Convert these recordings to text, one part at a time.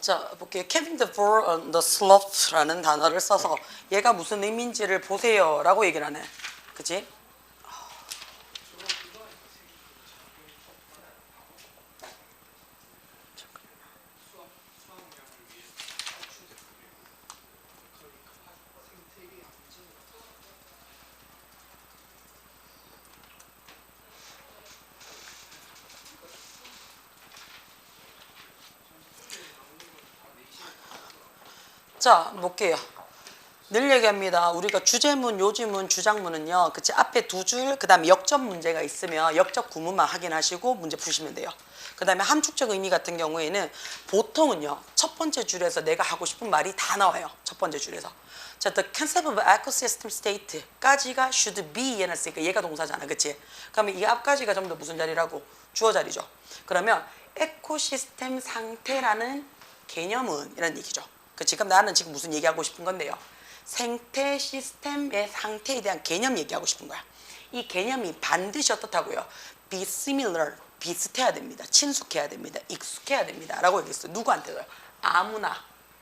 자, 볼게요. Camping the boar on the slope라는 단어를 써서 얘가 무슨 의미인지를 보세요 라고 얘기를 하네. 그치? 자, 볼게요. 늘 얘기합니다. 우리가 주제문, 요지문, 주장문은요. 그치? 앞에 두 줄, 그 다음에 역접 문제가 있으면 역접 구문만 확인하시고 문제 푸시면 돼요. 그 다음에 함축적 의미 같은 경우에는 보통은요. 첫 번째 줄에서 내가 하고 싶은 말이 다 나와요. 첫 번째 줄에서. 자, the concept of ecosystem state까지가 should be 해놨으니까 얘가 동사잖아. 그치? 그러면 이 앞까지가 전부 다 무슨 자리라고? 주어 자리죠. 그러면 에코시스템 상태라는 개념은 이런 얘기죠. 지금 나는 지금 무슨 얘기하고 싶은 건데요. 생태 시스템의 상태에 대한 개념 얘기하고 싶은 거야. 이 개념이 반드시 어떻다고요? be similar, 비슷해야 됩니다. 친숙해야 됩니다. 익숙해야 됩니다. 라고 얘기했어요. 누구한테도요? 아무나.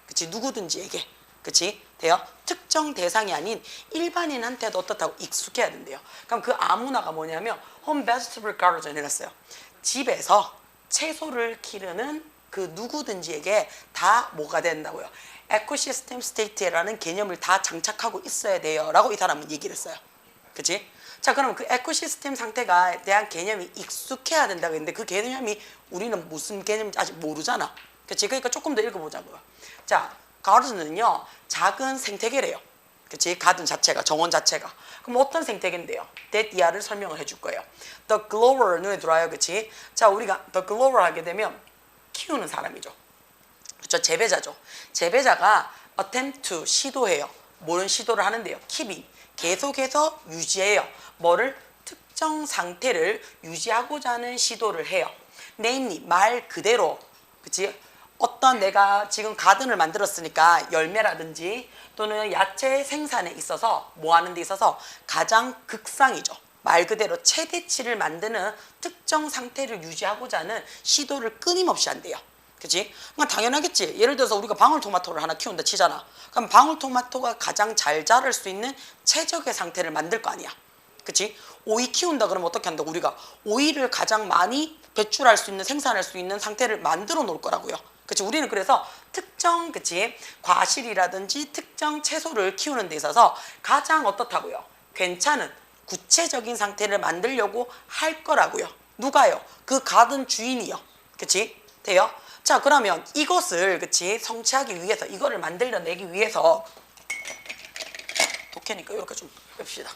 그치? 누구든지에게. 그치? 돼요? 특정 대상이 아닌 일반인한테도 어떻다고? 익숙해야 된대요. 그럼 그 아무나가 뭐냐면 home vegetable garden 해놨어요. 집에서 채소를 기르는 그 누구든지에게 다 뭐가 된다고요? 에코시스템 스테이트라는 개념을 다 장착하고 있어야 돼요 라고 이 사람은 얘기를 했어요. 그치? 자, 그럼 그 에코시스템 상태가 대한 개념이 익숙해야 된다고 했는데 그 개념이 우리는 무슨 개념인지 아직 모르잖아. 그치? 그러니까 조금 더 읽어보자고요. 자, 가든은요 작은 생태계래요. 그치? 가든 자체가, 정원 자체가. 그럼 어떤 생태계인데요? that 설명을 해줄 거예요. The grower 눈에 들어와요. 그치? 자, 우리가 the grower 하게 되면 키우는 사람이죠. 그렇죠? 재배자죠. 재배자가 attempt to 시도해요. 뭐는 시도를 하는데요? keeping. 계속해서 유지해요. 뭐를? 특정 상태를 유지하고자 하는 시도를 해요. namely, 말 그대로. 그치? 어떤 내가 지금 가든을 만들었으니까 열매라든지 또는 야채 생산에 있어서 뭐 하는 데 있어서 가장 극상이죠. 말 그대로 최대치를 만드는 특정 상태를 유지하고자 하는 시도를 끊임없이 한대요. 그치? 그러니까 당연하겠지. 예를 들어서 우리가 방울토마토를 하나 키운다 치잖아. 그럼 방울토마토가 가장 잘 자랄 수 있는 최적의 상태를 만들 거 아니야. 그치? 오이 키운다 그러면 어떻게 한다? 우리가 오이를 가장 많이 배출할 수 있는, 생산할 수 있는 상태를 만들어 놓을 거라고요. 그치? 우리는 그래서 특정, 그치? 과실이라든지 특정 채소를 키우는 데 있어서 가장 어떻다고요? 괜찮은 구체적인 상태를 만들려고 할 거라고요. 누가요? 그 가든 주인이요. 그치? 돼요? 자, 그러면 이것을, 그치? 성취하기 위해서, 이거를 만들어내기 위해서 독해니까 이렇게 좀 뺍시다.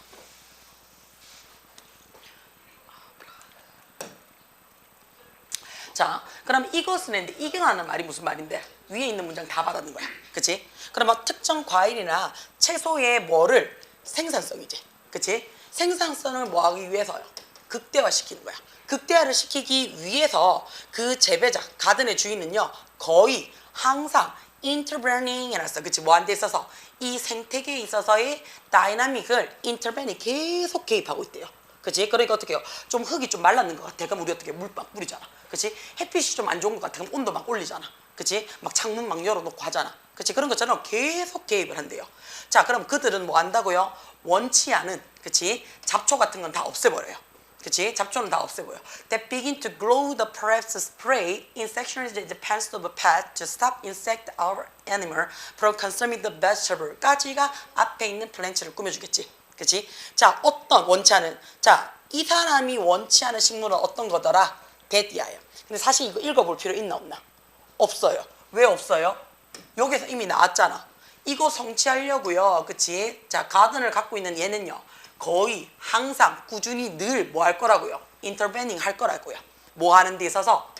자, 그럼 이것은 했는데 이겨라는 말이 무슨 말인데? 위에 있는 문장 다 받아는 거야. 그치? 그러면 특정 과일이나 채소의 뭐를? 생산성이지. 그치? 생산성을 뭐 하기 위해서요? 극대화시키는 거야. 극대화를 시키기 위해서 그 재배자, 가든의 주인은요, 거의 항상 intervening 해놨어. 그치? 뭐 한 데 있어서 이 생태계에 있어서의 다이나믹을 intervening 계속 개입하고 있대요. 그치? 그러니까 어떻게 해요? 좀 흙이 좀 말랐는 것 같아. 그럼 우리 어떻게 물막 뿌리잖아. 그치? 햇빛이 좀 안 좋은 것 같아. 그럼 온도 막 올리잖아. 그치? 막 창문 막 열어놓고 하잖아. 그치? 그런 것처럼 계속 개입을 한대요. 자, 그럼 그들은 뭐 한다고요? 원치 않은, 그치? 잡초 같은 건 다 없애버려요. 그치? 잡초는 다 없애고요. That begin to grow the perhaps spray insecticides that depends of a pet to stop insect or animal from consuming the vegetable.까지가 앞에 있는 플랜츠를 꾸며주겠지. 그치? 자, 어떤 원치 않은, 자, 이 사람이 원치 않은 식물은 어떤 거더라? 대디아예요. 근데 사실 이거 읽어볼 필요 있나 없나? 없어요. 왜 없어요? 여기서 이미 나왔잖아. 이거 성취하려고요. 그치? 자, 가든을 갖고 있는 얘는요. 거의 항상 꾸준히 늘 뭐 할 거라고요? 인터베닝 할 거라고요. 뭐 하는 데 있어서?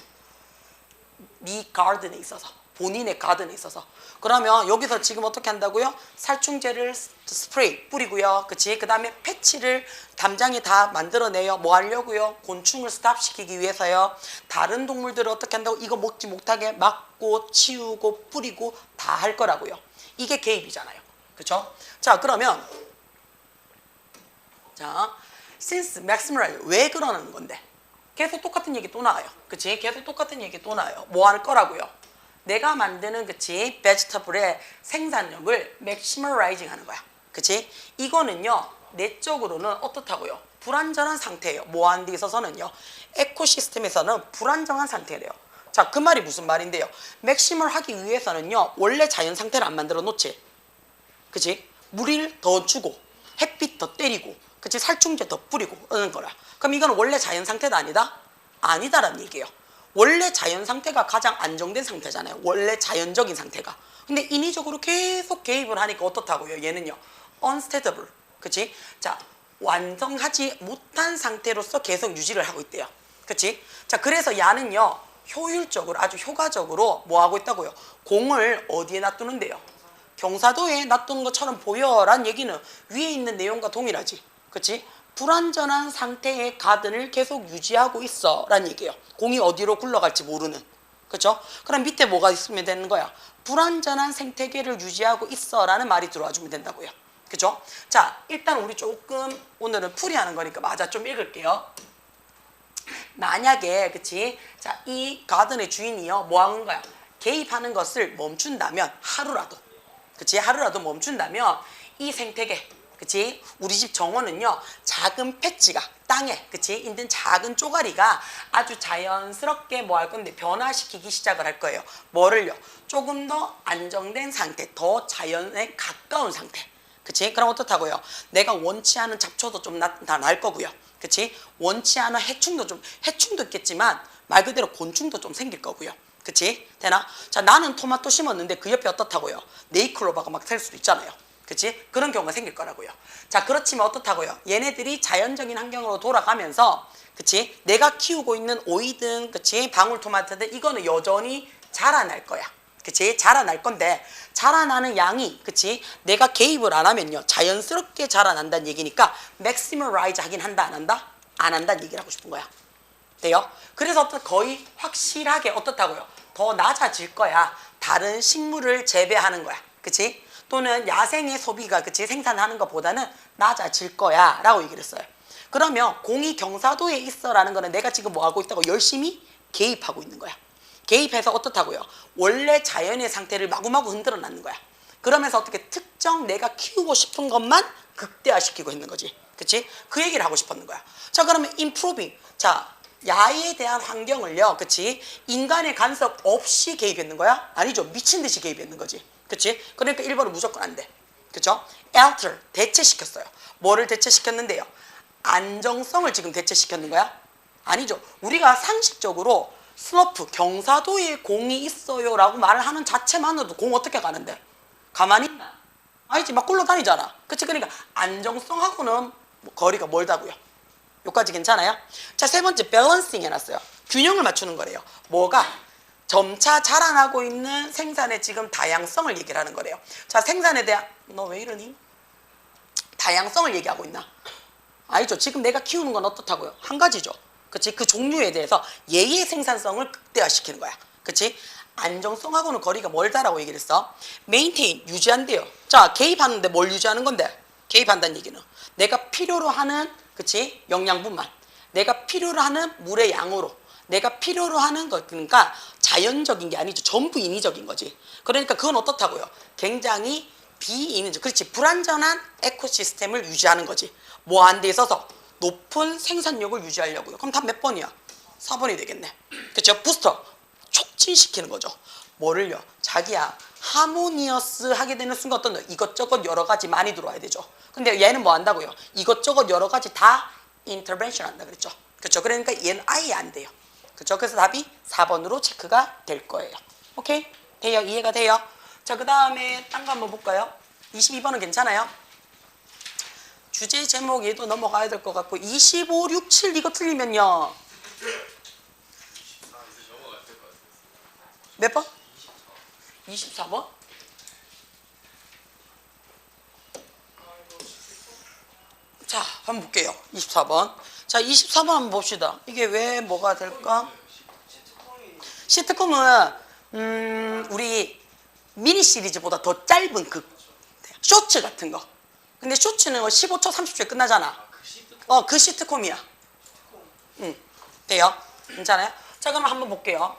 네 가든에 있어서. 본인의 가든에 있어서. 그러면 여기서 지금 어떻게 한다고요? 살충제를 스프레이 뿌리고요. 그치? 그 다음에 패치를 담장에 다 만들어내요. 뭐 하려고요? 곤충을 스탑시키기 위해서요. 다른 동물들을 어떻게 한다고? 이거 먹지 못하게 막고 치우고 뿌리고 다 할 거라고요. 이게 개입이잖아요. 그쵸? 자, 그러면 자, since maximize 왜 그러는 건데? 계속 똑같은 얘기 또 나와요. 그치? 계속 똑같은 얘기 또 나와요. 뭐 할 거라고요? 내가 만드는 그치 베지터블의 생산력을 맥시멀라이징 하는 거야. 그치? 이거는요 내적으로는 어떻다고요? 불안전한 상태예요. 뭐하는 데 있어서는요 에코시스템에서는 불안정한 상태래요. 자, 그 말이 무슨 말인데요? 맥시멀 하기 위해서는요 원래 자연 상태를 안 만들어 놓지. 그치? 물을 더 주고 햇빛 더 때리고 그치? 살충제 더 뿌리고 하는 거라. 그럼 이건 원래 자연 상태가 아니다? 아니다라는 얘기예요. 원래 자연 상태가 가장 안정된 상태잖아요. 원래 자연적인 상태가. 근데 인위적으로 계속 개입을 하니까 어떻다고요? 얘는요 unstable. 그치? 자, 완성하지 못한 상태로서 계속 유지를 하고 있대요. 그치? 자, 그래서 야는요 효율적으로 아주 효과적으로 뭐 하고 있다고요? 공을 어디에 놔두는데요? 경사도에 놔두는 것처럼 보여란 얘기는 위에 있는 내용과 동일하지. 그치? 불완전한 상태의 가든을 계속 유지하고 있어 라는 얘기예요. 공이 어디로 굴러갈지 모르는. 그쵸? 그럼 밑에 뭐가 있으면 되는 거야? 불완전한 생태계를 유지하고 있어 라는 말이 들어와 주면 된다고요. 그죠? 자, 일단 우리 조금 오늘은 풀이하는 거니까 맞아 좀 읽을게요. 만약에 그치? 자, 이 가든의 주인이요 뭐 하는 거야? 개입하는 것을 멈춘다면 하루라도 그치? 하루라도 멈춘다면 이 생태계 그치? 우리 집 정원은요 작은 패치가 땅에 그치? 있는 작은 쪼가리가 아주 자연스럽게 뭐 할 건데 변화시키기 시작을 할 거예요. 뭐를요? 조금 더 안정된 상태, 더 자연에 가까운 상태. 그치? 그럼 어떻다고요? 내가 원치 않은 잡초도 좀 나날 거고요. 그치? 원치 않은 해충도 있겠지만 말 그대로 곤충도 좀 생길 거고요. 그치? 되나? 자, 나는 토마토 심었는데 그 옆에 어떻다고요? 네이클로바가 막 살 수도 있잖아요. 그치? 그런 경우가 생길 거라고요. 자, 그렇지만 어떻다고요? 얘네들이 자연적인 환경으로 돌아가면서 그치? 내가 키우고 있는 오이든 그치? 방울토마토든 이거는 여전히 자라날 거야. 그치? 자라날 건데 자라나는 양이 그치? 내가 개입을 안 하면요 자연스럽게 자라난다는 얘기니까 맥시멀라이즈 하긴 한다 안 한다? 안 한다는 얘기를 하고 싶은 거야. 돼요? 그래서 거의 확실하게 어떻다고요? 더 낮아질 거야. 다른 식물을 재배하는 거야. 그치? 또는 야생의 소비가 그치? 생산하는 것보다는 낮아질 거야 라고 얘기를 했어요. 그러면 공이 경사도에 있어라는 거는 내가 지금 뭐 하고 있다고 열심히 개입하고 있는 거야. 개입해서 어떻다고요? 원래 자연의 상태를 마구마구 흔들어 놨는 거야. 그러면서 어떻게 특정 내가 키우고 싶은 것만 극대화시키고 있는 거지. 그치? 그 얘기를 하고 싶었는 거야. 자, 그러면 improving. 자, 야에 대한 환경을요. 그치? 인간의 간섭 없이 개입했는 거야? 아니죠. 미친 듯이 개입했는 거지. 그치? 그러니까 1번은 무조건 안 돼. 그쵸? alter. 대체시켰어요. 뭐를 대체시켰는데요? 안정성을 지금 대체시켰는 거야? 아니죠. 우리가 상식적으로 슬로프, 경사도에 공이 있어요 라고 말을 하는 자체만으로도 공 어떻게 가는데? 가만히 있나? 아니지, 막 굴러다니잖아. 그치? 그러니까 안정성하고는 거리가 멀다고요. 여기까지 괜찮아요? 자, 세 번째 밸런싱 해놨어요. 균형을 맞추는 거래요. 뭐가? 점차 자라나고 있는 생산의 지금 다양성을 얘기를 하는 거래요. 자, 생산에 대한 너 왜 이러니? 다양성을 얘기하고 있나? 아니죠. 지금 내가 키우는 건 어떻다고요? 한 가지죠. 그치? 그 종류에 대해서 얘의 생산성을 극대화시키는 거야. 그치? 안정성하고는 거리가 멀다라고 얘기를 했어. 메인테인, 유지한대요. 자, 개입하는데 뭘 유지하는 건데? 개입한다는 얘기는 내가 필요로 하는 그치? 영양분만, 내가 필요로 하는 물의 양으로, 내가 필요로 하는 것, 그러니까 자연적인 게 아니죠. 전부 인위적인 거지. 그러니까 그건 어떻다고요? 굉장히 비인위적, 그렇지? 불완전한 에코시스템을 유지하는 거지. 뭐 한 데 있어서 높은 생산력을 유지하려고요. 그럼 답 몇 번이야? 4번이 되겠네. 그렇죠? 부스터, 촉진시키는 거죠. 뭐를요? 자기야, 하모니어스 하게 되는 순간 어떤 이것저것 여러 가지 많이 들어와야 되죠. 근데 얘는 뭐 한다고요? 이것저것 여러 가지 다 인터벤션 한다 그랬죠. 그렇죠? 그러니까 얘는 아예 안 돼요. 그렇죠? 그래서 답이 4번으로 체크가 될 거예요. 오케이? 돼요? 이해가 돼요? 자, 그 다음에 딴 거 한번 볼까요? 22번은 괜찮아요? 주제 제목 얘도 넘어가야 될 것 같고 25, 6, 7 이거 틀리면요. 몇 번? 24번? 자, 한번 볼게요. 24번. 자, 24번 한번 봅시다. 이게 왜 뭐가 될까? 시트콤은 우리 미니 시리즈보다 더 짧은 쇼츠 같은 거. 근데 쇼츠는 15초, 30초에 끝나잖아. 그 시트콤이야. 돼요? 괜찮아요? 자, 그럼 한번 볼게요.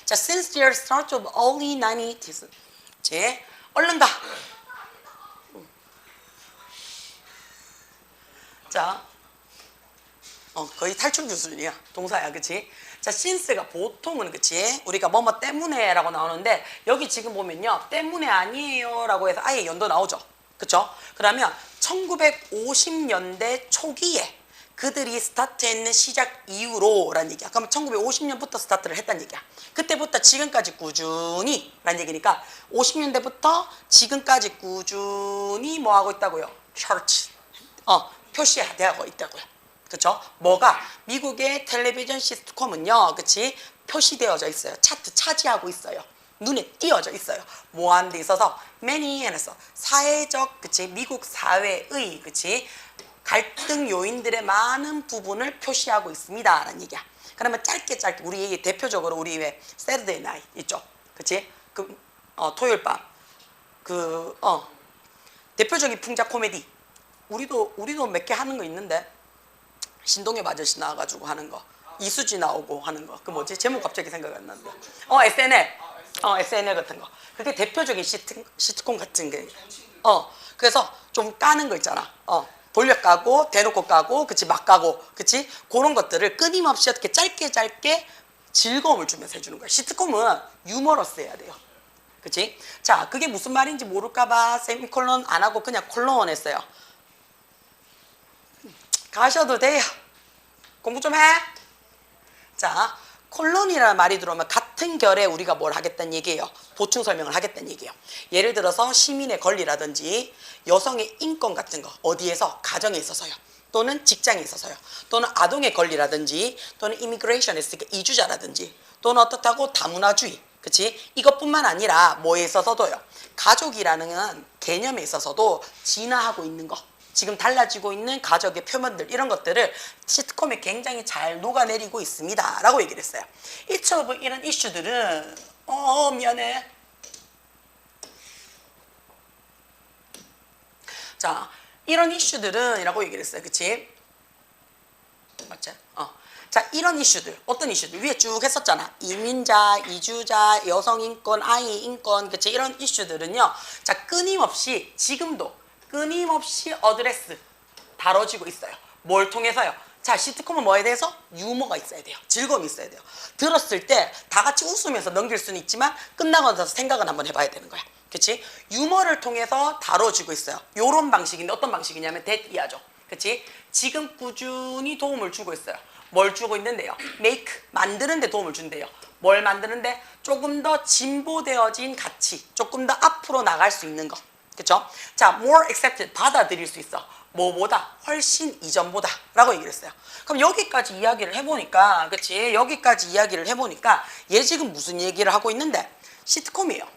자, since the start of early 1980s. 제 얼른 가. 자, 거의 탈출 수준이야. 동사야, 그치? 자, since가 보통은, 그치? 우리가 뭐뭐 때문에 라고 나오는데, 여기 지금 보면요, 때문에 아니에요 라고 해서 아예 연도 나오죠. 그쵸? 그러면 1950년대 초기에 그들이 스타트했는 시작 이후로 라는 얘기야. 그러면 1950년부터 스타트를 했다는 얘기야. 그때부터 지금까지 꾸준히 라는 얘기니까 50년대부터 지금까지 꾸준히 뭐 하고 있다고요? chart. 표시되고 있다고요. 그쵸? 뭐가? 미국의 텔레비전 시트콤은요, 그치? 표시되어져 있어요. 차트 차지하고 있어요. 눈에 띄어져 있어요. 뭐 하는 데 있어서? many 해서 사회적, 그치? 미국 사회의, 그치? 갈등 요인들의 많은 부분을 표시하고 있습니다. 라는 얘기야. 그러면 짧게 우리 대표적으로 우리 왜 Saturday night 있죠? 그치? 토요일 밤. 대표적인 풍자 코미디. 우리도 몇 개 하는 거 있는데. 신동엽 아저씨 나와가지고 하는 거. 이수지 나오고 하는 거. 그 뭐지? 제목 갑자기 생각이 안 나는데. SNL. SNL 같은 거. 그게 대표적인 시트콤 같은 게. 그래서 좀 까는 거 있잖아. 돌려 까고, 대놓고 까고, 그치, 막 까고, 그치? 그런 것들을 끊임없이 어떻게 짧게 즐거움을 주면서 해주는 거야. 시트콤은 유머러스해야 돼요. 그치? 자, 그게 무슨 말인지 모를까봐 세미콜론 안 하고 그냥 콜론 했어요. 가셔도 돼요. 공부 좀 해. 자, 콜론이라는 말이 들어오면 같은 결에 우리가 뭘 하겠다는 얘기예요. 보충 설명을 하겠다는 얘기예요. 예를 들어서 시민의 권리라든지 여성의 인권 같은 거 어디에서? 가정에 있어서요. 또는 직장에 있어서요. 또는 아동의 권리라든지 또는 이미그레이션에 있으니까 이주자라든지 또는 어떻다고 다문화주의. 그치? 이것뿐만 아니라 뭐에 있어서도요. 가족이라는 개념에 있어서도 진화하고 있는 거. 지금 달라지고 있는 가족의 표현들 이런 것들을 시트콤에 굉장히 잘 녹아내리고 있습니다 라고 얘기를 했어요. Each of 이런 이슈들은 미안해. 자, 이런 이슈들은 이라고 얘기를 했어요. 그치? 맞지? 자, 이런 이슈들, 어떤 이슈들 위에 쭉 했었잖아. 이민자, 이주자, 여성 인권, 아이 인권, 그치? 이런 이슈들은요. 자, 끊임없이 지금도 끊임없이 어드레스 다뤄지고 있어요. 뭘 통해서요? 자, 시트콤은 뭐에 대해서? 유머가 있어야 돼요. 즐거움이 있어야 돼요. 들었을 때 다 같이 웃으면서 넘길 수는 있지만 끝나고 나서 생각은 한번 해봐야 되는 거야. 그치? 유머를 통해서 다뤄지고 있어요. 요런 방식인데 어떤 방식이냐면 대이하죠. 그치? 지금 꾸준히 도움을 주고 있어요. 뭘 주고 있는데요? make, 만드는 데 도움을 준대요. 뭘 만드는데? 조금 더 진보되어진 가치, 조금 더 앞으로 나갈 수 있는 거. 그쵸? 자, more accepted, 받아들일 수 있어. 뭐보다? 훨씬 이전보다 라고 얘기를 했어요. 그럼 여기까지 이야기를 해보니까, 그치? 여기까지 이야기를 해보니까 얘 지금 무슨 얘기를 하고 있는데? 시트콤이에요.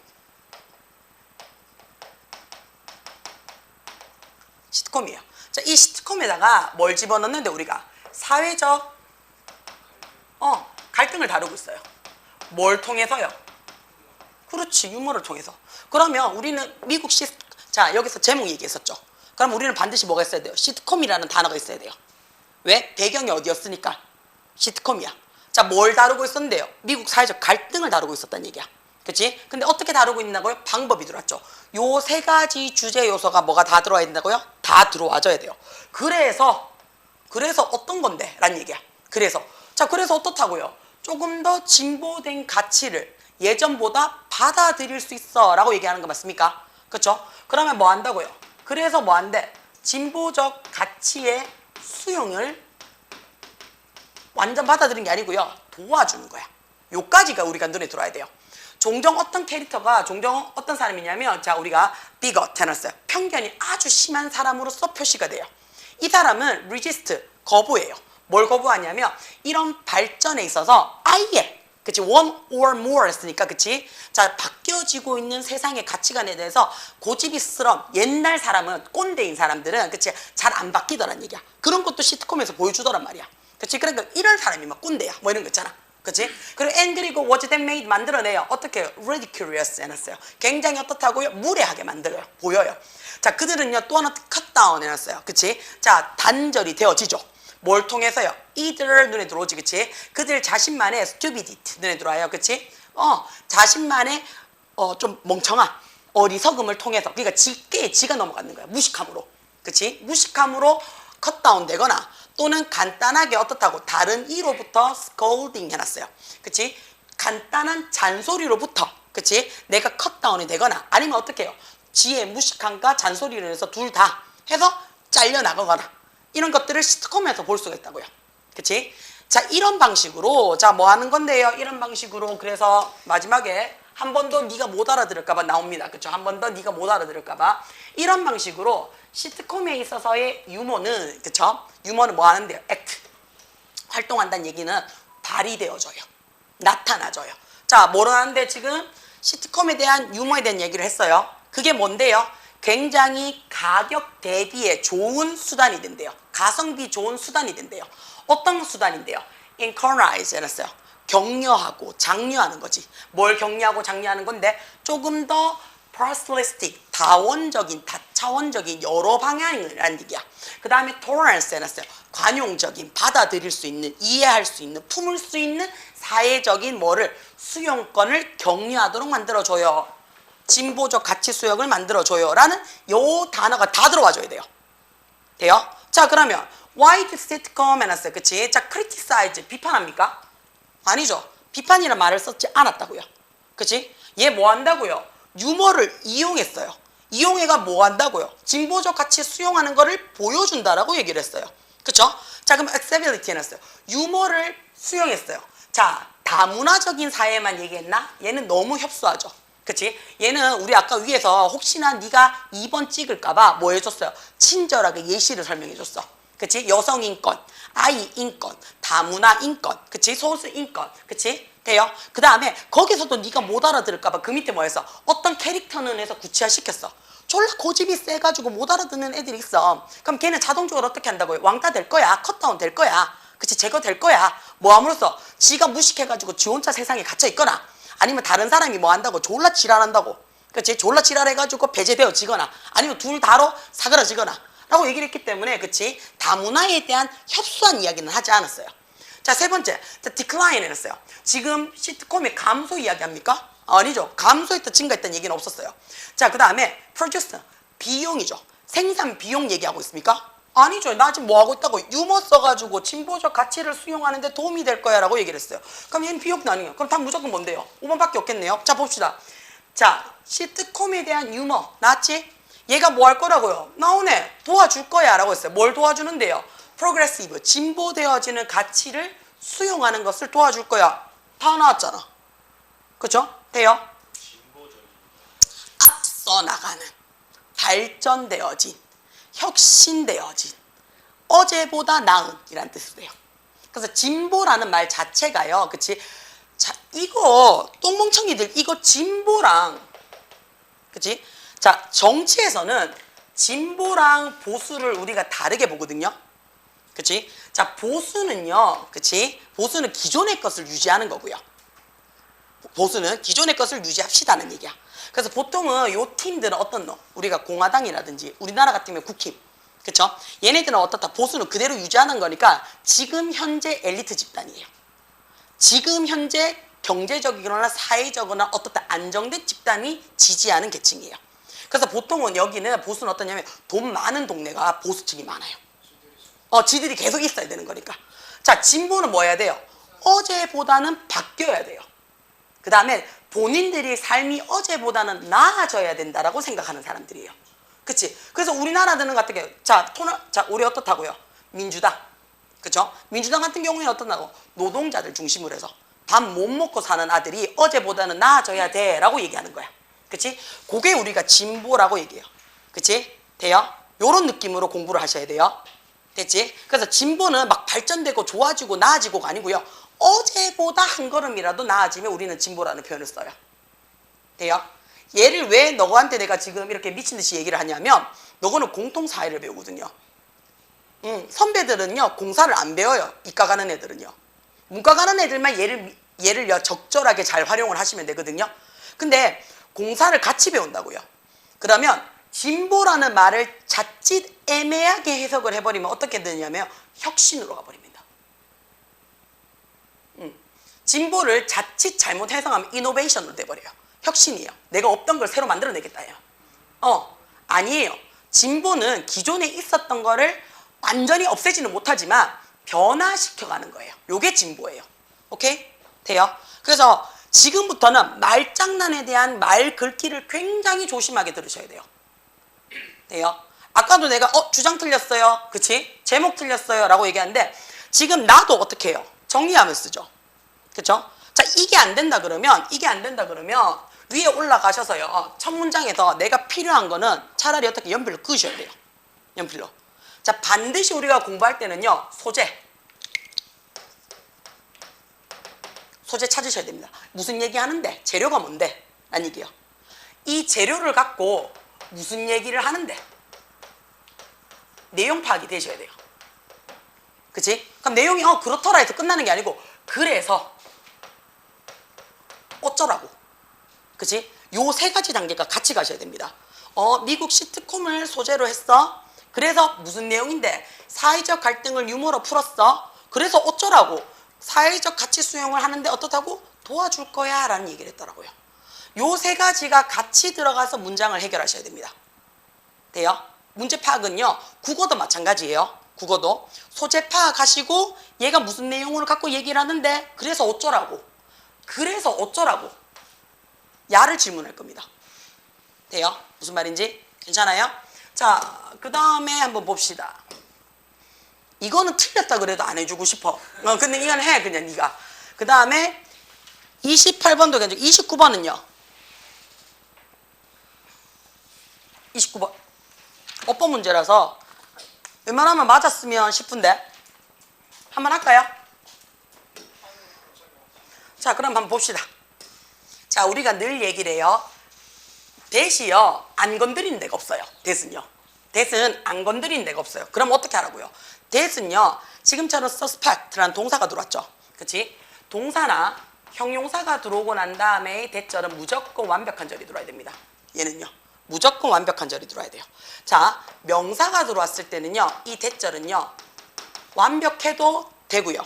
시트콤이에요. 자, 이 시트콤에다가 뭘 집어넣는데 우리가? 사회적 갈등을 다루고 있어요. 뭘 통해서요? 그렇지, 유머를 통해서. 그러면 우리는 미국 자, 여기서 제목 얘기했었죠. 그럼 우리는 반드시 뭐가 있어야 돼요? 시트콤이라는 단어가 있어야 돼요. 왜? 배경이 어디였으니까? 시트콤이야. 자, 뭘 다루고 있었는데요? 미국 사회적 갈등을 다루고 있었다는 얘기야. 그치? 근데 어떻게 다루고 있나고요? 방법이 들어왔죠. 요 세 가지 주제 요소가 뭐가 다 들어와야 된다고요? 다 들어와줘야 돼요. 그래서 어떤 건데? 라는 얘기야. 그래서 어떻다고요? 조금 더 진보된 가치를 예전보다 받아들일 수 있어 라고 얘기하는 거 맞습니까? 그쵸? 그러면 뭐 한다고요? 그래서 뭐 한대? 진보적 가치의 수용을 완전 받아들이는 게 아니고요. 도와주는 거야. 요까지가 우리가 눈에 들어야 돼요. 종종 어떤 캐릭터가 종종 어떤 사람이냐면 자, 우리가 bigot 해놨어요. 편견이 아주 심한 사람으로서 표시가 돼요. 이 사람은 resist, 거부해요. 뭘 거부하냐면 이런 발전에 있어서 아예 그치, one or more 했으니까, 그치? 자, 바뀌어지고 있는 세상의 가치관에 대해서 고집이스러운 옛날 사람은, 꼰대인 사람들은, 그치? 잘 안 바뀌더란 얘기야. 그런 것도 시트콤에서 보여주더란 말이야. 그치? 그러니까 이런 사람이 막 꼰대야. 뭐 이런 거 있잖아. 그치? 그리고 and 그리고 was then made 만들어내요. 어떻게 해요? ridiculous 해놨어요. 굉장히 어떻다고요? 무례하게 만들어요. 보여요. 자, 그들은요, 또 하나 cut down 해놨어요. 그치? 자, 단절이 되어지죠. 뭘 통해서요? 이들을 눈에 들어오지, 그치? 그들 자신만의 stupidity 눈에 들어와요, 그치? 자신만의 좀 멍청한 어리석음을 통해서 그러니까 지가 넘어가는 거야. 무식함으로. 그치? 무식함으로 컷다운 되거나 또는 간단하게 어떻다고 다른 이로부터 scolding 해놨어요. 그치? 간단한 잔소리로부터 그치? 내가 컷다운이 되거나 아니면 어떻게 해요? 지의 무식함과 잔소리로 해서 둘 다 해서 잘려나가거나 이런 것들을 시트콤에서 볼 수가 있다고요. 그치? 자, 이런 방식으로 자, 뭐 하는 건데요? 이런 방식으로 그래서 마지막에 한 번 더 네가 못 알아들을까 봐 나옵니다. 그쵸? 한 번 더 네가 못 알아들을까 봐 이런 방식으로 시트콤에 있어서의 유머는 그쵸? 유머는 뭐 하는데요? 액트 활동한다는 얘기는 발휘되어져요. 나타나져요. 자, 뭐를 하는데 지금 시트콤에 대한 유머에 대한 얘기를 했어요. 그게 뭔데요? 굉장히 가격 대비에 좋은 수단이 된대요. 가성비 좋은 수단이 된대요. 어떤 수단인데요? encourage 해놨어요. 격려하고 장려하는 거지. 뭘 격려하고 장려하는 건데 조금 더 personalistic, 다원적인, 다차원적인 여러 방향이라는 얘기야. 그 다음에 tolerance 해놨어요. 관용적인, 받아들일 수 있는, 이해할 수 있는, 품을 수 있는 사회적인 뭐를 수용권을 격려하도록 만들어줘요. 진보적 가치 수용을 만들어줘요. 라는 요 단어가 다 들어와줘야 돼요. 돼요? 자, 그러면 why did sitcom 해놨어요. 그치? 자, criticize, 비판합니까? 아니죠. 비판이라는 말을 썼지 않았다고요. 그치? 얘 뭐 한다고요? 유머를 이용했어요. 이용해가 뭐 한다고요? 진보적 가치 수용하는 거를 보여준다라고 얘기를 했어요. 그쵸? 자, 그럼 accessibility 해놨어요. 유머를 수용했어요. 자, 다문화적인 사회만 얘기했나? 얘는 너무 협소하죠. 그치? 얘는 우리 아까 위에서 혹시나 네가 2번 찍을까봐 뭐 해줬어요? 친절하게 예시를 설명해줬어. 그치? 여성 인권, 아이 인권, 다문화 인권, 그치? 소수 인권, 그치? 돼요? 그 다음에 거기서도 네가 못 알아들을까봐 그 밑에 뭐 했어? 어떤 캐릭터는 해서 구체화시켰어. 졸라 고집이 세가지고 못 알아듣는 애들이 있어. 그럼 걔는 자동적으로 어떻게 한다고요? 왕따 될 거야. 컷다운 될 거야. 그치? 제거될 거야. 뭐 함으로써 지가 무식해가지고 지 혼자 세상에 갇혀 있거나 아니면 다른 사람이 뭐 한다고 졸라 지랄한다고. 그치? 졸라 지랄해가지고 배제되어지거나 아니면 둘 다로 사그라지거나 라고 얘기를 했기 때문에 그치? 다문화에 대한 협소한 이야기는 하지 않았어요. 자, 세 번째, decline 해놨어요. 지금 시트콤에 감소 이야기합니까? 아니죠. 감소했다 증가했다는 얘기는 없었어요. 자, 그 다음에 produce, 비용이죠. 생산 비용 얘기하고 있습니까? 아니죠. 나 지금 뭐 하고 있다고? 유머 써가지고 진보적 가치를 수용하는데 도움이 될 거야 라고 얘기를 했어요. 그럼 얘는 비용도 아니에요. 그럼 다 무조건 뭔데요? 5번밖에 없겠네요. 자, 봅시다. 자, 시트콤에 대한 유머 나왔지? 얘가 뭐 할 거라고요? 나오네. 도와줄 거야 라고 했어요. 뭘 도와주는데요? 프로그레시브, 진보되어지는 가치를 수용하는 것을 도와줄 거야. 다 나왔잖아. 그쵸? 돼요? 앞서 나가는, 발전되어진, 혁신되어진, 어제보다 나은 이란 뜻이 돼요. 그래서 진보라는 말 자체가요. 그치? 자, 이거 똥멍청이들 이거 진보랑 그치? 자, 정치에서는 진보랑 보수를 우리가 다르게 보거든요. 그치? 자, 보수는요, 그치? 보수는 기존의 것을 유지하는 거고요. 보수는 기존의 것을 유지합시다는 얘기야. 그래서 보통은 요 팀들은 어떤 너? 우리가 공화당이라든지 우리나라 같으면 국힘. 그쵸? 얘네들은 어떻다? 보수는 그대로 유지하는 거니까 지금 현재 엘리트 집단이에요. 지금 현재 경제적이거나 사회적이거나 어떻다 안정된 집단이 지지하는 계층이에요. 그래서 보통은 여기는 보수는 어떠냐면 돈 많은 동네가 보수층이 많아요. 지들이 계속 있어야 되는 거니까. 자, 진보는 뭐 해야 돼요? 어제보다는 바뀌어야 돼요. 그 다음에 본인들의 삶이 어제보다는 나아져야 된다라고 생각하는 사람들이에요. 그치? 그래서 우리나라들은 같은 경우, 자, 우리 어떻다고요? 민주당. 그쵸? 민주당 같은 경우에는 어떻다고? 노동자들 중심으로 해서 밥 못 먹고 사는 아들이 어제보다는 나아져야 돼 라고 얘기하는 거야. 그치? 그게 우리가 진보라고 얘기해요. 그치? 돼요? 요런 느낌으로 공부를 하셔야 돼요. 됐지? 그래서 진보는 막 발전되고 좋아지고 나아지고가 아니고요. 어제보다 한 걸음이라도 나아지면 우리는 진보라는 표현을 써요. 돼요? 얘를 왜 너한테 내가 지금 이렇게 미친 듯이 얘기를 하냐면 너거는 공통사회를 배우거든요. 선배들은요 공사를 안 배워요. 이과 가는 애들은요. 문과 가는 애들만 얘를 적절하게 잘 활용을 하시면 되거든요. 근데 공사를 같이 배운다고요. 그러면 진보라는 말을 자칫 애매하게 해석을 해버리면 어떻게 되냐면 혁신으로 가버립니다. 진보를 자칫 잘못 해석하면 이노베이션으로 돼버려요. 혁신이에요. 내가 없던 걸 새로 만들어내겠다예요. 아니에요. 진보는 기존에 있었던 거를 완전히 없애지는 못하지만 변화시켜가는 거예요. 요게 진보예요. 오케이? 돼요? 그래서 지금부터는 말장난에 대한 말 긁기를 굉장히 조심하게 들으셔야 돼요. 돼요? 아까도 내가 주장 틀렸어요. 그치? 제목 틀렸어요. 라고 얘기하는데 지금 나도 어떻게 해요? 정리하면 쓰죠. 그쵸? 자, 이게 안 된다 그러면 위에 올라가셔서요. 첫 문장에서 내가 필요한 거는 차라리 어떻게 연필로 그으셔야 돼요. 연필로. 자, 반드시 우리가 공부할 때는요. 소재 찾으셔야 됩니다. 무슨 얘기하는데? 재료가 뭔데? 라는 얘기요. 이 재료를 갖고 무슨 얘기를 하는데? 내용 파악이 되셔야 돼요. 그치? 그럼 내용이 그렇더라 해서 끝나는 게 아니고 그래서 어쩌라고. 그치? 요 세 가지 단계가 같이 가셔야 됩니다. 미국 시트콤을 소재로 했어. 그래서 무슨 내용인데? 사회적 갈등을 유머로 풀었어. 그래서 어쩌라고. 사회적 가치 수용을 하는데 어떻다고? 도와줄 거야 라는 얘기를 했더라고요. 요 세 가지가 같이 들어가서 문장을 해결하셔야 됩니다. 돼요? 문제 파악은요. 국어도 마찬가지예요. 국어도 소재 파악하시고 얘가 무슨 내용을 갖고 얘기를 하는데 그래서 어쩌라고. 야를 질문할 겁니다. 돼요? 무슨 말인지? 괜찮아요? 자, 그 다음에 한번 봅시다. 이거는 틀렸다 그래도 안 해주고 싶어. 근데 이건 해 그냥 네가. 그 다음에 28번도 괜찮고 29번은요. 29번 어법 문제라서 웬만하면 맞았으면 싶은데 한번 할까요? 자, 그럼 한번 봅시다. 자, 우리가 늘 얘기를 해요. 대시요 안 건드리는 데가 없어요. 대신요. 대신 안 건드리는 데가 없어요. 그럼 어떻게 하라고요? 대신요 지금처럼 suspect라는 동사가 들어왔죠. 그치? 동사나 형용사가 들어오고 난 다음에 대절은 무조건 완벽한 절이 들어와야 됩니다. 얘는요. 무조건 완벽한 절이 들어와야 돼요. 자, 명사가 들어왔을 때는요. 이 대절은요. 완벽해도 되고요.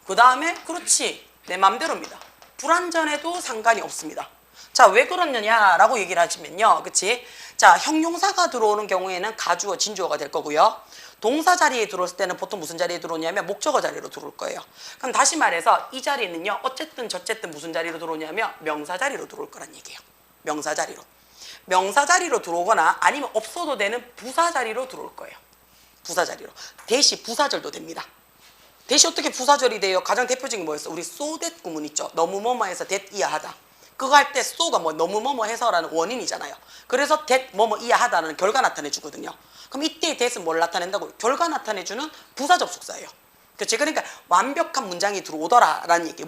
그 다음에 그렇지. 내 맘대로입니다. 불완전해도 상관이 없습니다. 자, 왜 그러느냐라고 얘기를 하시면요. 그치? 자, 형용사가 들어오는 경우에는 가주어, 진주어가 될 거고요. 동사 자리에 들어올 때는 보통 무슨 자리에 들어오냐면 목적어 자리로 들어올 거예요. 그럼 다시 말해서 이 자리는요. 어쨌든 저쨌든 무슨 자리로 들어오냐면 명사 자리로 들어올 거란 얘기예요. 명사 자리로. 명사 자리로 들어오거나 아니면 없어도 되는 부사 자리로 들어올 거예요. 부사 자리로. 대시 부사절도 됩니다. 대시 어떻게 부사절이 돼요? 가장 대표적인 뭐였어? 우리 so that 구문 있죠. 너무 뭐뭐해서 that 이하하다. 그거 할 때 so가 뭐 너무 뭐뭐 해서라는 원인이잖아요. 그래서 that 뭐뭐 이하하다는 결과 나타내 주거든요. 그럼 이때 that은 뭘 나타낸다고? 결과 나타내 주는 부사 접속사예요. 그렇지? 그러니까 완벽한 문장이 들어오더라라는 얘기예요.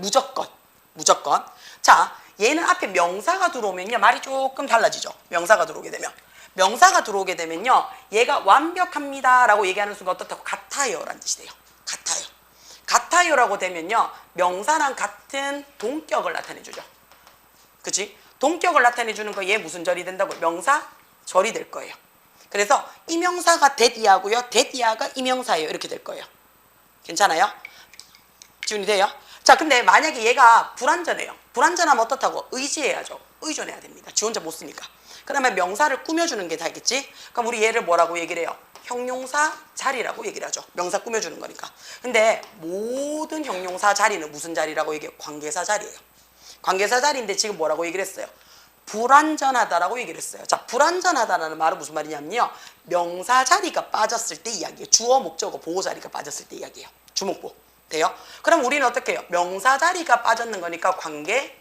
무조건. 자, 얘는 앞에 명사가 들어오면요. 말이 조금 달라지죠. 명사가 들어오게 되면요. 얘가 완벽합니다라고 얘기하는 순간 어떻다고? 같아요라는 뜻이 돼요. 같아요라고 되면요. 명사랑 같은 동격을 나타내 주죠. 그치? 동격을 나타내 주는 거 얘 무슨 절이 된다고요? 명사 절이 될 거예요. 그래서 이 명사가 that 이하고요. that 이하가 이 명사예요. 이렇게 될 거예요. 괜찮아요? 지훈이 돼요? 자, 근데 만약에 얘가 불완전해요. 불완전하면 어떻다고? 의지해야죠. 의존해야 됩니다. 지 혼자 못 쓰니까. 그러면 명사를 꾸며주는 게 다겠지? 그럼 우리 얘를 뭐라고 얘기를 해요? 형용사 자리라고 얘기를 하죠. 명사 꾸며주는 거니까. 근데 모든 형용사 자리는 무슨 자리라고 얘기해요? 관계사 자리예요. 관계사 자리인데 지금 뭐라고 얘기를 했어요? 불완전하다라고 얘기를 했어요. 자, 불완전하다라는 말은 무슨 말이냐면요. 명사 자리가 빠졌을 때 이야기예요. 주어, 목적어, 보호 자리가 빠졌을 때 이야기예요. 주목보. 돼요? 그럼 우리는 어떻게 해요? 명사 자리가 빠졌는 거니까 관계,